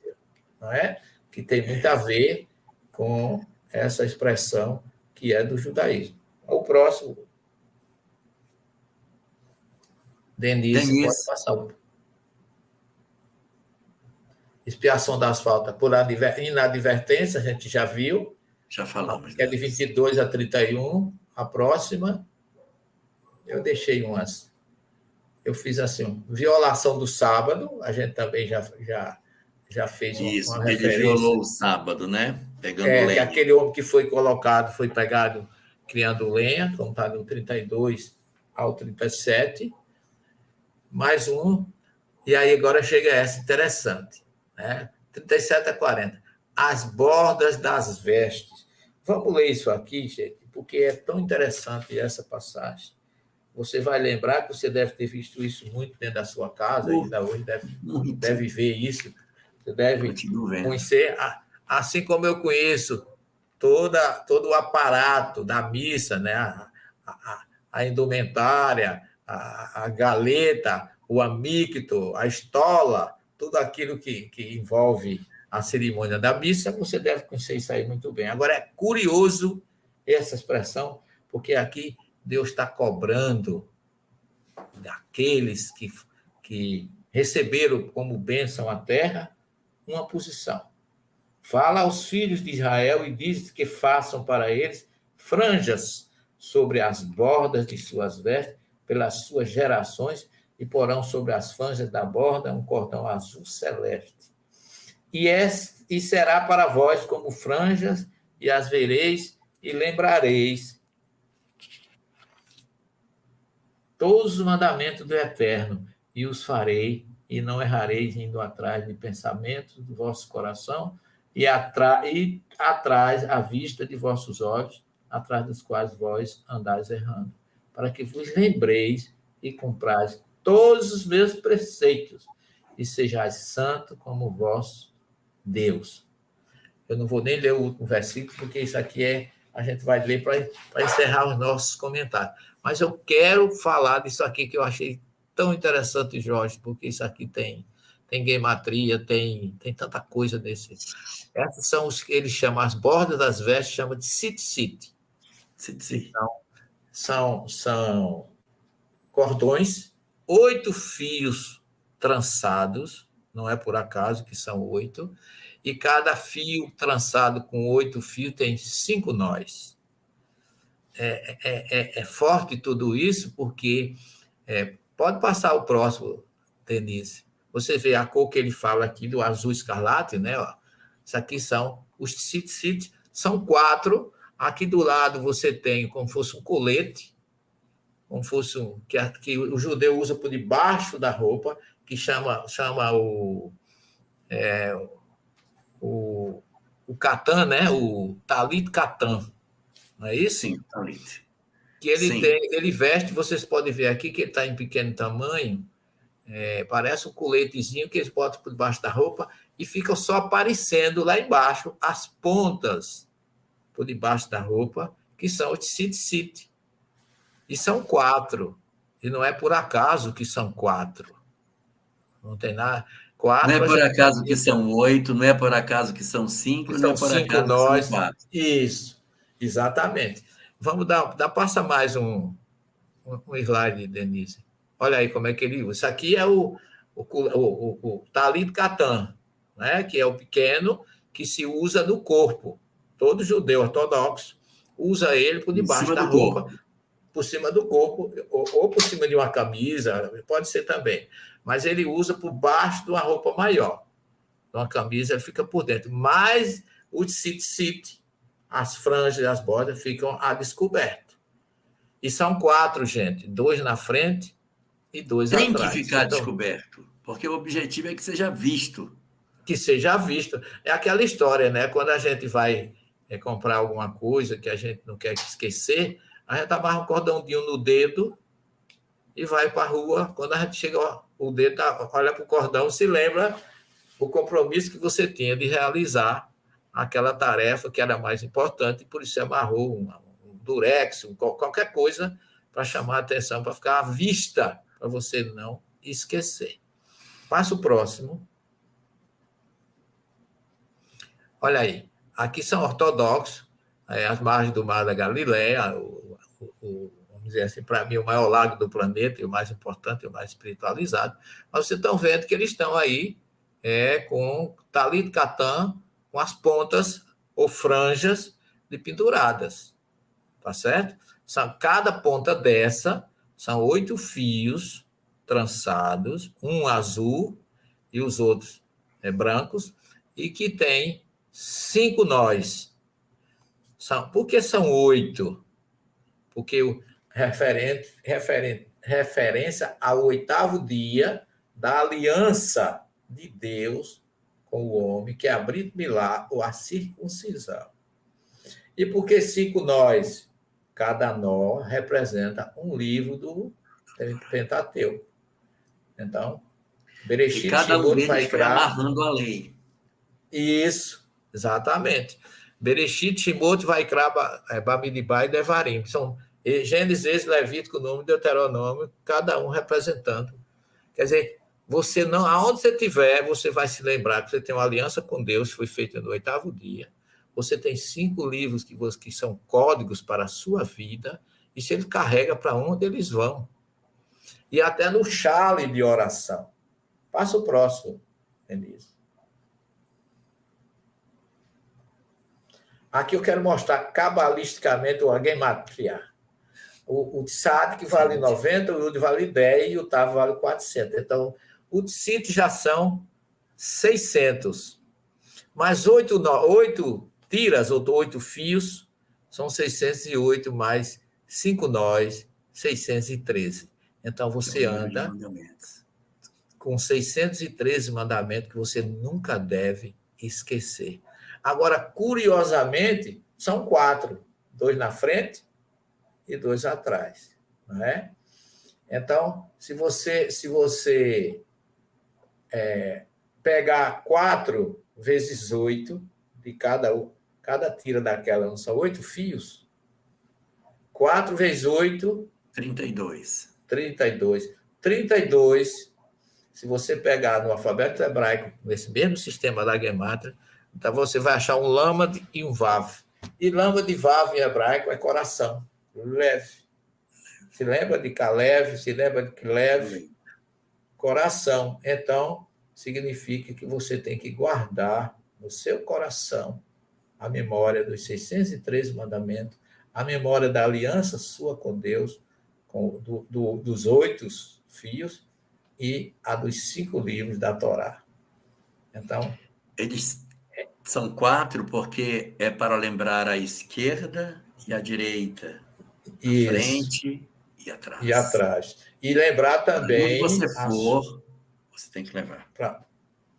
Não é? Que tem muito a ver com essa expressão que é do judaísmo. O próximo, Denise. Pode passar o expiação das faltas por inadvertência, a gente já viu. Já falamos. É de 22 a 31. A próxima, eu deixei umas. Eu fiz assim, violação do sábado, a gente também já fez uma referência. Ele violou o sábado, né? Pegando lenha. Que aquele homem que foi pegado criando lenha, como está no 32 ao 37. Mais um, e aí agora chega essa interessante, né? 37 a 40. As bordas das vestes. Vamos ler isso aqui, gente, porque é tão interessante essa passagem. Você vai lembrar que você deve ter visto isso muito dentro da sua casa, ainda hoje deve ver isso. Você deve conhecer, assim como eu conheço todo o aparato da missa, né? A indumentária, a galeta, o amícto, a estola, tudo aquilo que envolve a cerimônia da missa, você deve conhecer isso aí muito bem. Agora, é curioso essa expressão, porque aqui Deus está cobrando daqueles que receberam como bênção a terra uma posição. Fala aos filhos de Israel e diz que façam para eles franjas sobre as bordas de suas vestes, pelas suas gerações, e porão sobre as franjas da borda um cordão azul celeste. E será para vós como franjas, e as vereis, e lembrareis todos os mandamentos do Eterno, e os farei, e não errareis indo atrás de pensamentos do vosso coração, e atrás à vista de vossos olhos, atrás dos quais vós andais errando, para que vos lembreis e cumprais todos os meus preceitos, e sejais santo como o vosso Deus. Eu não vou nem ler o último versículo, porque isso aqui a gente vai ler para encerrar os nossos comentários. Mas eu quero falar disso aqui que eu achei tão interessante, Jorge, porque isso aqui tem gematria, tem tanta coisa desse. Essas são os que ele chama, as bordas das vestes, chama de tzitzit. Então, são cordões, 8 fios trançados, não é por acaso que são 8, e cada fio trançado com 8 fios tem 5 nós. É forte tudo isso, porque pode passar o próximo, Denise. Você vê a cor que ele fala aqui do azul escarlate, né? Isso aqui são os tzitzit, são 4. Aqui do lado você tem como fosse um colete, como fosse que o judeu usa por debaixo da roupa, que chama o katan, né? O talit katan, não é isso? Sim, talit. Que ele veste, vocês podem ver aqui que ele está em pequeno tamanho, parece um coletezinho que eles botam por debaixo da roupa e ficam só aparecendo lá embaixo as pontas por debaixo da roupa, que são os tzitzit. E são 4. E não é por acaso que são 4. Não tem nada. 4, não é por acaso que são 8, não é por acaso que são 5, não é por acaso que são 4. Isso, exatamente. Vamos passa mais um slide, Denise. Olha aí como é que ele usa. Isso aqui é o talit katan, né? Que é o pequeno, que se usa no corpo. Todo judeu ortodoxo usa ele por debaixo da roupa, corpo. por cima do corpo, ou por cima de uma camisa, pode ser também. Mas ele usa por baixo de uma roupa maior. Uma camisa ele fica por dentro. Mas o tzitzit, as franjas e as bordas ficam a descoberto. E são 4, gente. 2 na frente e 2 Tem atrás. que ficar Então, descoberto, porque o objetivo é que seja visto. que seja visto. É aquela história, né? Quando a gente vai comprar alguma coisa que a gente não quer esquecer, a gente amarra um cordãozinho no dedo e vai para a rua. Quando a gente chega, o dedo olha para o cordão, se lembra o compromisso que você tinha de realizar aquela tarefa que era mais importante, e por isso você amarrou um durex, qualquer coisa para chamar a atenção, para ficar à vista, para você não esquecer. Passo próximo. Olha aí, aqui são ortodoxos, as margens do Mar da Galileia, vamos dizer assim, para mim, o maior lago do planeta, e o mais importante, e o mais espiritualizado. Mas vocês estão vendo que eles estão aí com talit katan, com as pontas ou franjas de penduradas, tá certo? Cada ponta dessa são 8 fios trançados, um azul e os outros brancos, e que tem 5 nós. Por que são 8? Porque referência ao 8º dia da aliança de Deus com o homem, que é a Brit Milá, ou a circuncisão. E por que 5 nós? Cada nó representa um livro do Pentateuco. Então, E cada um deles foi amarrando a lei. Isso, exatamente. Bereshit, Shemot, Vaikra, Bamidbar e Devarim. São Gênesis, Levítico, Número, Deuteronômio, cada um representando. Quer dizer, você não, aonde você estiver, você vai se lembrar que você tem uma aliança com Deus, que foi feita no 8º dia. Você tem 5 livros que são códigos para a sua vida, e se ele carrega para onde eles vão. E até no chale de oração. Passa o próximo, Denise. Aqui eu quero mostrar cabalisticamente o gematria. O Tzadik vale 90, o Yud vale 10 e o Tav vale 400. Então, o Tzit já são 600. Mais 8 tiras, ou 8 fios, são 608, mais 5 nós, 613. Então, você anda com 613 mandamentos que você nunca deve esquecer. Agora, curiosamente, são 4. 2 na frente e 2 atrás. Não é? Então, se você pegar 4 vezes 8, de cada tira daquela, não são 8 fios? 4 vezes 8... 32. 32. 32, se você pegar no alfabeto hebraico, nesse mesmo sistema da Gematria, então você vai achar um Lamed e um Vav. E Lamed e Vav em hebraico é coração, leve. Se lembra de Kalev, se lembra de Kilev, coração. Então, significa que você tem que guardar no seu coração a memória dos 613 mandamentos, a memória da aliança sua com Deus, dos 8 fios, e a dos 5 livros da Torá. Então, eles são 4 porque é para lembrar a esquerda e a direita, a frente e atrás. E atrás. E lembrar também... Onde você for, você tem que levar.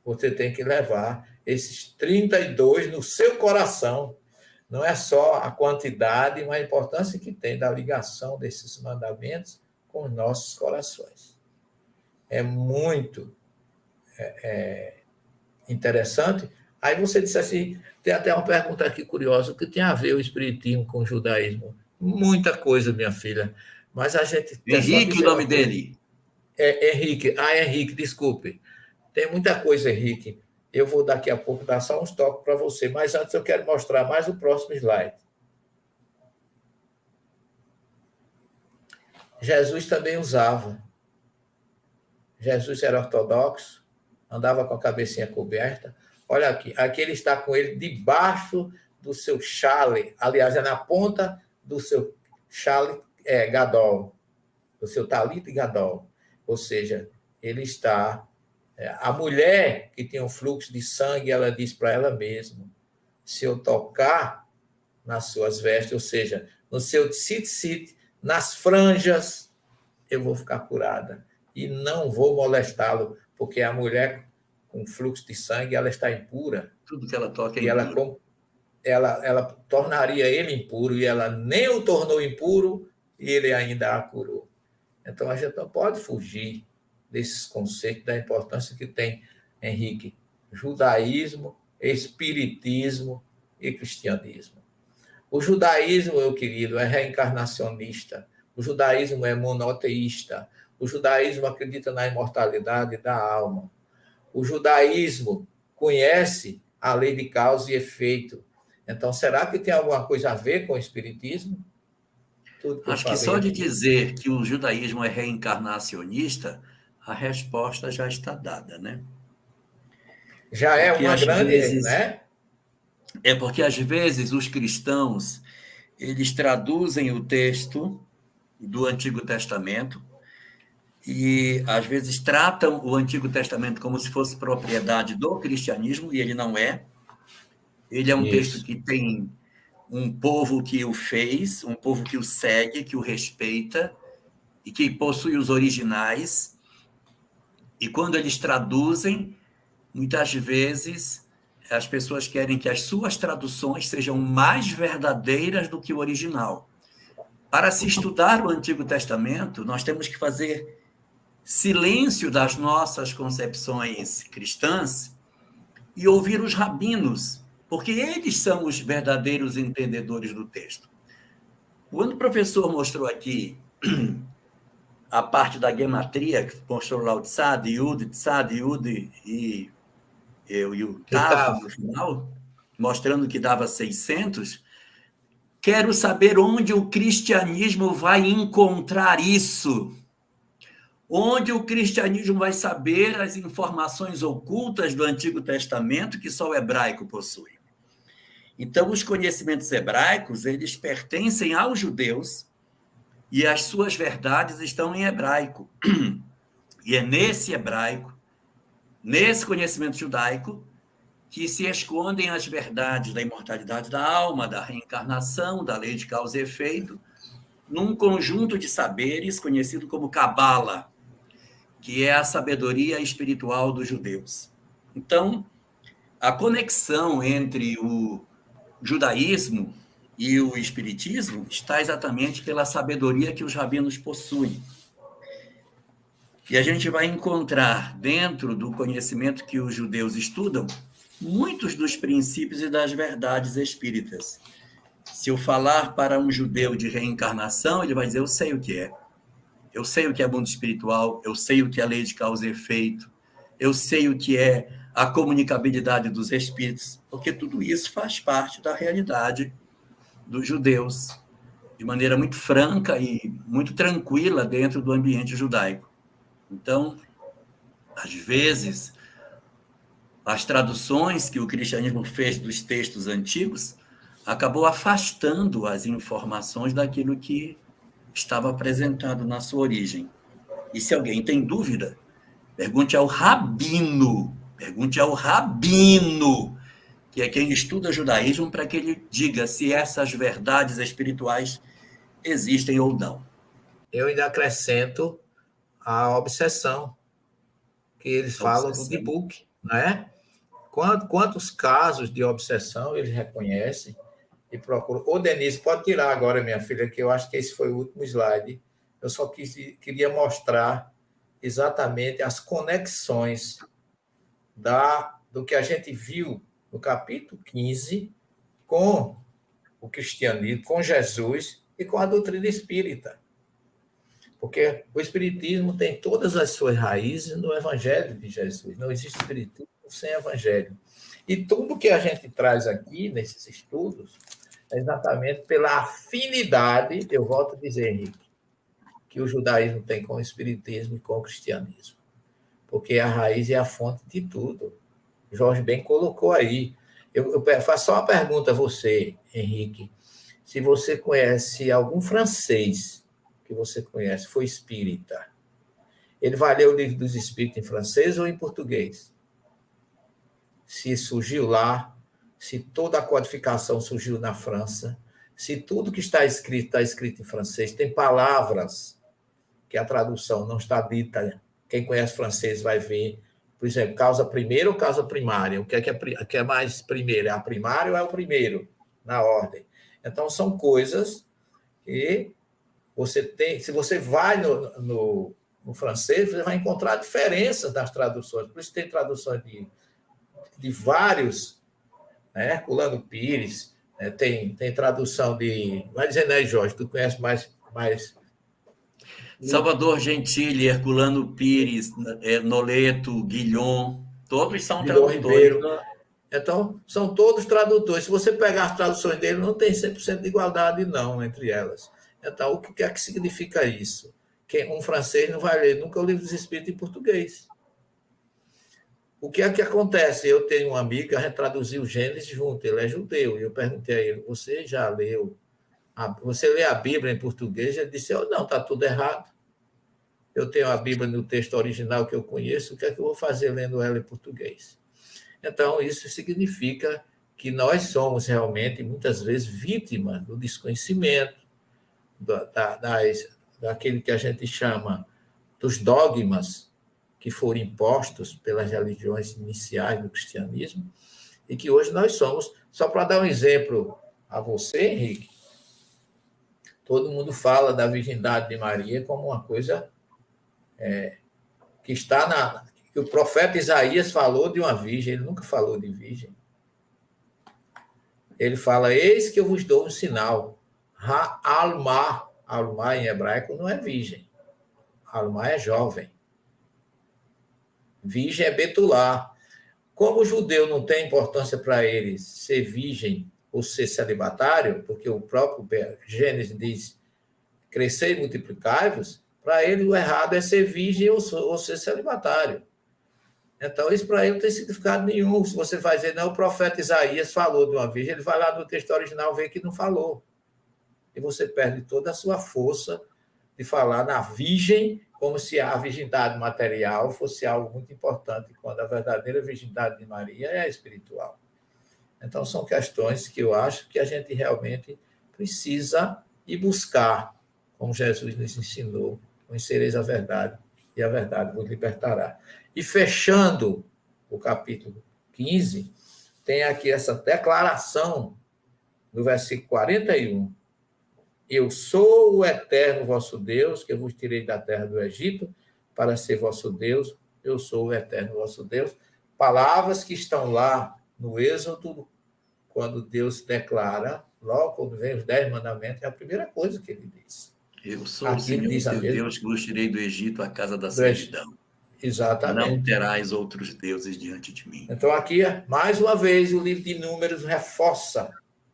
Você tem que levar esses 32 no seu coração. Não é só a quantidade, mas a importância que tem da ligação desses mandamentos com os nossos corações. É muito interessante. Aí você disse assim, tem até uma pergunta aqui curiosa, o que tem a ver o espiritismo com o judaísmo? Muita coisa, minha filha. Mas a gente... Henrique, o nome dele? Henrique. Henrique, desculpe. Tem muita coisa, Henrique. Eu vou daqui a pouco dar só uns toques para você, mas antes eu quero mostrar mais o próximo slide. Jesus também usava. Jesus era ortodoxo, andava com a cabecinha coberta, Olha aqui ele está com ele debaixo do seu chale, aliás, é na ponta do seu chale gadol, do seu talit gadol. Ou seja, ele está... A mulher que tem um fluxo de sangue, ela diz para ela mesma, se eu tocar nas suas vestes, ou seja, no seu tzitzit, nas franjas, eu vou ficar curada e não vou molestá-lo, porque a mulher com fluxo de sangue, ela está impura. Tudo que ela toca é e impuro. ela tornaria ele impuro, e ela nem o tornou impuro, e ele ainda a curou. Então, a gente não pode fugir desses conceitos, da importância que tem, Henrique, judaísmo, espiritismo e cristianismo. O judaísmo, meu querido, é reencarnacionista. O judaísmo é monoteísta. O judaísmo acredita na imortalidade da alma. O judaísmo conhece a lei de causa e efeito. Então, será que tem alguma coisa a ver com o espiritismo? Acho que só de dizer que o judaísmo é reencarnacionista, a resposta já está dada, né? Já é uma grande, né? É porque, às vezes, os cristãos, eles traduzem o texto do Antigo Testamento e, às vezes, tratam o Antigo Testamento como se fosse propriedade do cristianismo, e ele não é. Ele é um texto que tem um povo que o fez, um povo que o segue, que o respeita e que possui os originais. E quando eles traduzem, muitas vezes as pessoas querem que as suas traduções sejam mais verdadeiras do que o original. Para se estudar o Antigo Testamento, nós temos que fazer silêncio das nossas concepções cristãs e ouvir os rabinos, porque eles são os verdadeiros entendedores do texto. Quando o professor mostrou aqui a parte da gematria, que mostrou lá o tzad, yud e o tav no final, mostrando que dava 600, quero saber onde o cristianismo vai encontrar isso. Onde o cristianismo vai saber as informações ocultas do Antigo Testamento que só o hebraico possui. Então, os conhecimentos hebraicos, eles pertencem aos judeus e as suas verdades estão em hebraico. E é nesse hebraico, nesse conhecimento judaico, que se escondem as verdades da imortalidade da alma, da reencarnação, da lei de causa e efeito, num conjunto de saberes conhecido como Cabala, que é a sabedoria espiritual dos judeus. Então, a conexão entre o judaísmo e o espiritismo está exatamente pela sabedoria que os rabinos possuem. E a gente vai encontrar, dentro do conhecimento que os judeus estudam, muitos dos princípios e das verdades espíritas. Se eu falar para um judeu de reencarnação, ele vai dizer, eu sei o que é. Eu sei o que é mundo espiritual, eu sei o que é lei de causa e efeito, eu sei o que é a comunicabilidade dos espíritos, porque tudo isso faz parte da realidade dos judeus, de maneira muito franca e muito tranquila dentro do ambiente judaico. Então, às vezes, as traduções que o cristianismo fez dos textos antigos acabou afastando as informações daquilo que estava apresentado na sua origem. E se alguém tem dúvida, pergunte ao rabino, que é quem estuda judaísmo, para que ele diga se essas verdades espirituais existem ou não. Eu ainda acrescento a obsessão, que eles falam do Dibuk, né? Quantos casos de obsessão eles reconhecem e procuram. Ô, Denise, pode tirar agora, minha filha, que eu acho que esse foi o último slide. Eu só queria mostrar exatamente as conexões do que a gente viu no capítulo 15 com o cristianismo, com Jesus e com a doutrina espírita. Porque o espiritismo tem todas as suas raízes no evangelho de Jesus. Não existe espiritismo sem evangelho. E tudo que a gente traz aqui nesses estudos é exatamente pela afinidade, eu volto a dizer, Henrique, que o judaísmo tem com o espiritismo e com o cristianismo. Porque a raiz é a fonte de tudo. Jorge bem colocou aí. Eu faço só uma pergunta a você, Henrique. Se você conhece algum francês que você conhece, foi espírita, ele vai ler o livro dos espíritos em francês ou em português? Se surgiu lá, se toda a codificação surgiu na França, se tudo que está escrito em francês, tem palavras que a tradução não está dita, quem conhece francês vai ver, por exemplo, causa primeira ou causa primária, o que é mais primeiro, é a primária ou é o primeiro, na ordem. Então, são coisas que você tem, se você vai no francês, você vai encontrar diferenças das traduções, por isso tem traduções de vários, né? Herculano Pires, né? Tem tradução de. Vai dizer, né, Jorge? Tu conhece mais. Salvador Gentili, Herculano Pires, Noleto, Guilhom, todos são Guilherme tradutores. Ribeiro. Então, são todos tradutores. Se você pegar as traduções dele, não tem 100% de igualdade, não, entre elas. Então, o que é que significa isso? Que um francês não vai ler nunca o Livro dos Espíritos em português. O que é que acontece? Eu tenho um amigo que a gente traduziu Gênesis junto, ele é judeu, e eu perguntei a ele, você já leu? Você lê a Bíblia em português? Ele disse, não, está tudo errado. Eu tenho a Bíblia no texto original que eu conheço, o que é que eu vou fazer lendo ela em português? Então, isso significa que nós somos realmente, muitas vezes, vítimas do desconhecimento, daquele que a gente chama dos dogmas que foram impostos pelas religiões iniciais do cristianismo, e que hoje nós somos. Só para dar um exemplo a você, Henrique, todo mundo fala da virgindade de Maria como uma coisa que está que o profeta Isaías falou de uma virgem, ele nunca falou de virgem. Ele fala, eis que eu vos dou um sinal. Alma em hebraico não é virgem. Alma é jovem. Virgem é Betulá. Como o judeu não tem importância para ele ser virgem ou ser celibatário, porque o próprio Gênesis diz, crescei e multiplicai-vos, para ele o errado é ser virgem ou ser celibatário. Então, isso para ele não tem significado nenhum. Se você vai dizer, não, o profeta Isaías falou de uma virgem, ele vai lá no texto original ver que não falou. E você perde toda a sua força de falar na virgem, como se a virgindade material fosse algo muito importante, quando a verdadeira virgindade de Maria é a espiritual. Então, são questões que eu acho que a gente realmente precisa ir buscar, como Jesus nos ensinou, conhecereis a verdade, e a verdade vos libertará. E fechando o capítulo 15, tem aqui essa declaração no versículo 41. Eu sou o eterno vosso Deus, que eu vos tirei da terra do Egito, para ser vosso Deus, eu sou o eterno vosso Deus. Palavras que estão lá no Êxodo, quando Deus declara, logo quando vem os 10 mandamentos, é a primeira coisa que ele diz. Eu sou Aqui o Senhor, diz teu Deus, que vos tirei do Egito, a casa da do Egito. servidão. Exatamente. Não terás outros deuses diante de mim. Então, aqui, mais uma vez, o livro de Números reforça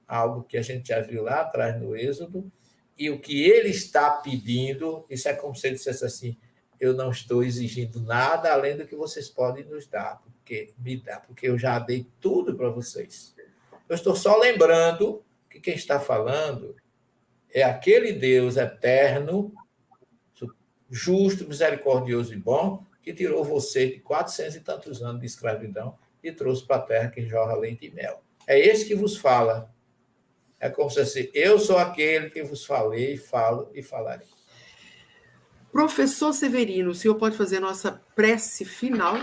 algo que a gente já viu lá atrás no Êxodo, e o que ele está pedindo, isso é como se ele dissesse assim, eu não estou exigindo nada além do que vocês podem nos dar, porque eu já dei tudo para vocês. Eu estou só lembrando que quem está falando é aquele Deus eterno, justo, misericordioso e bom, que tirou vocês de 400 e tantos anos de escravidão e trouxe para a terra que jorra leite e mel. É esse que vos fala. É como se assim, eu sou aquele que vos falei, falo e falarei. Professor Severino, o senhor pode fazer a nossa prece final?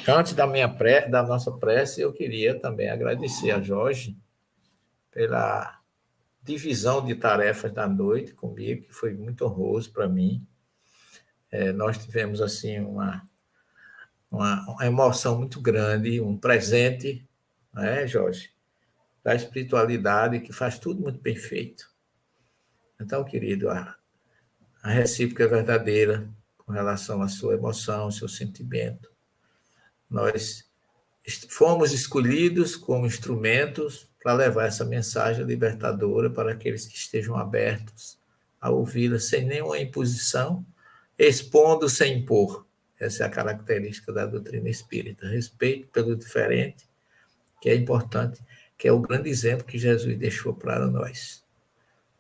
Antes da nossa prece, eu queria também agradecer a Jorge pela divisão de tarefas da noite comigo, que foi muito honroso para mim. Nós tivemos assim uma emoção muito grande, um presente, né, Jorge, da espiritualidade que faz tudo muito bem feito. Então, querido, a recíproca é verdadeira com relação à sua emoção, ao seu sentimento. Nós fomos escolhidos como instrumentos para levar essa mensagem libertadora para aqueles que estejam abertos a ouvi-la sem nenhuma imposição, expondo sem impor. Essa é a característica da doutrina espírita. Respeito pelo diferente, que é importante, que é o grande exemplo que Jesus deixou para nós.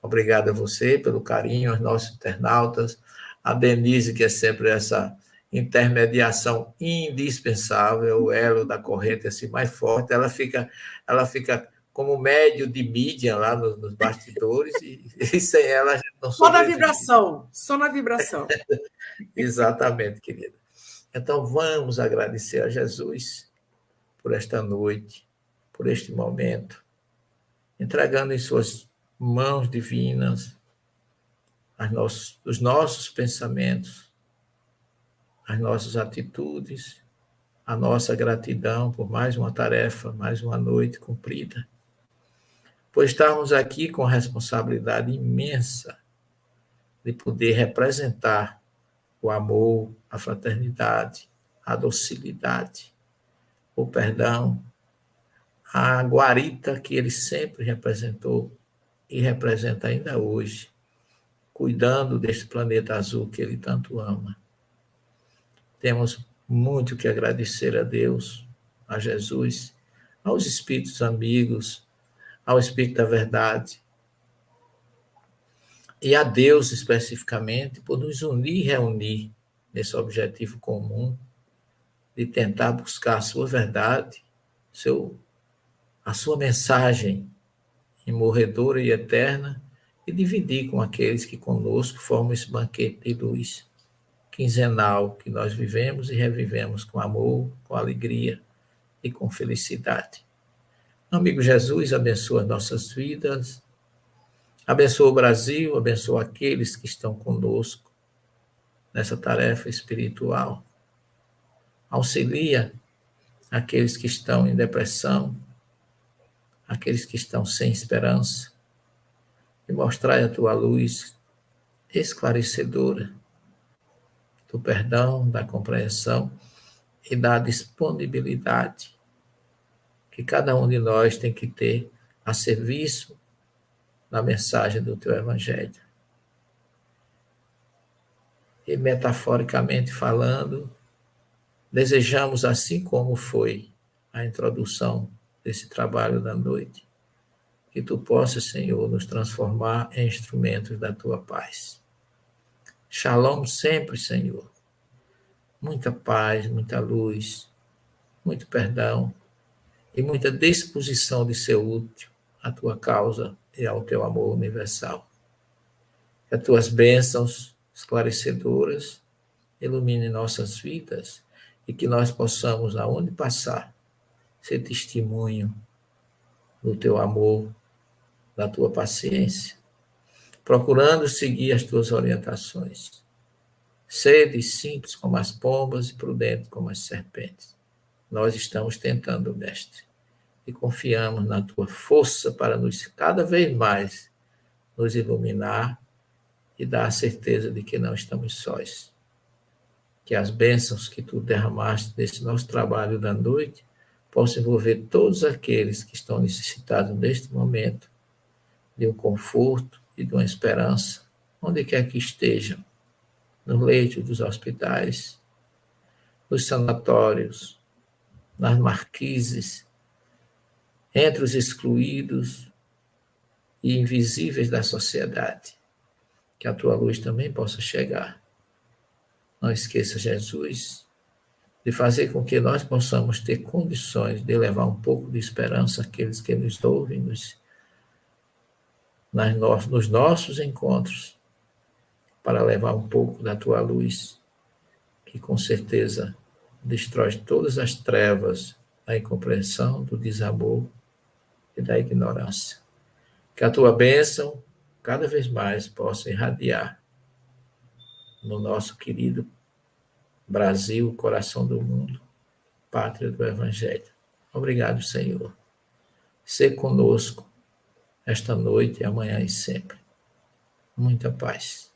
Obrigado a você pelo carinho, aos nossos internautas, a Denise, que é sempre essa intermediação indispensável, o elo da corrente assim, mais forte, ela fica como médio de mídia lá nos bastidores, e sem ela a gente não Só na sobrevive. vibração, só na vibração. Exatamente, querida. Então, vamos agradecer a Jesus por esta noite, por este momento, entregando em suas mãos divinas os nossos pensamentos, as nossas atitudes, a nossa gratidão por mais uma tarefa, mais uma noite cumprida. Por estarmos aqui com a responsabilidade imensa de poder representar o amor, a fraternidade, a docilidade, o perdão, a guarita que ele sempre representou e representa ainda hoje, cuidando deste planeta azul que ele tanto ama. Temos muito que agradecer a Deus, a Jesus, aos espíritos amigos, ao Espírito da Verdade, e a Deus especificamente por nos unir e reunir nesse objetivo comum de tentar buscar a sua verdade, a sua mensagem imorredora e eterna, e dividir com aqueles que conosco formam esse banquete de luz quinzenal que nós vivemos e revivemos com amor, com alegria e com felicidade. Amigo Jesus, abençoa nossas vidas, abençoa o Brasil, abençoa aqueles que estão conosco nessa tarefa espiritual. Auxilia aqueles que estão em depressão, aqueles que estão sem esperança, e mostrai a tua luz esclarecedora do perdão, da compreensão e da disponibilidade que cada um de nós tem que ter a serviço da mensagem do teu Evangelho. E metaforicamente falando, desejamos, assim como foi a introdução desse trabalho da noite, que tu possas, Senhor, nos transformar em instrumentos da tua paz. Shalom sempre, Senhor. Muita paz, muita luz, muito perdão e muita disposição de ser útil à tua causa e ao teu amor universal. Que as tuas bênçãos esclarecedoras iluminem nossas vidas e que nós possamos, aonde passar, ser testemunho do teu amor, da tua paciência, procurando seguir as tuas orientações. Sede simples como as pombas e prudente como as serpentes. Nós estamos tentando, Mestre, e confiamos na tua força para nos cada vez mais nos iluminar e dar a certeza de que não estamos sós. Que as bênçãos que tu derramaste nesse nosso trabalho da noite possam envolver todos aqueles que estão necessitados neste momento de um conforto e de uma esperança, onde quer que estejam, no leito dos hospitais, nos sanatórios, nas marquises, entre os excluídos e invisíveis da sociedade. Que a tua luz também possa chegar. Não esqueça, Jesus, de fazer com que nós possamos ter condições de levar um pouco de esperança àqueles que nos ouvem nos nossos encontros, para levar um pouco da tua luz, que com certeza destrói todas as trevas da incompreensão, do desamor e da ignorância. Que a tua bênção cada vez mais possa irradiar no nosso querido Brasil, coração do mundo, pátria do Evangelho. Obrigado, Senhor. Sê conosco esta noite, amanhã e sempre. Muita paz.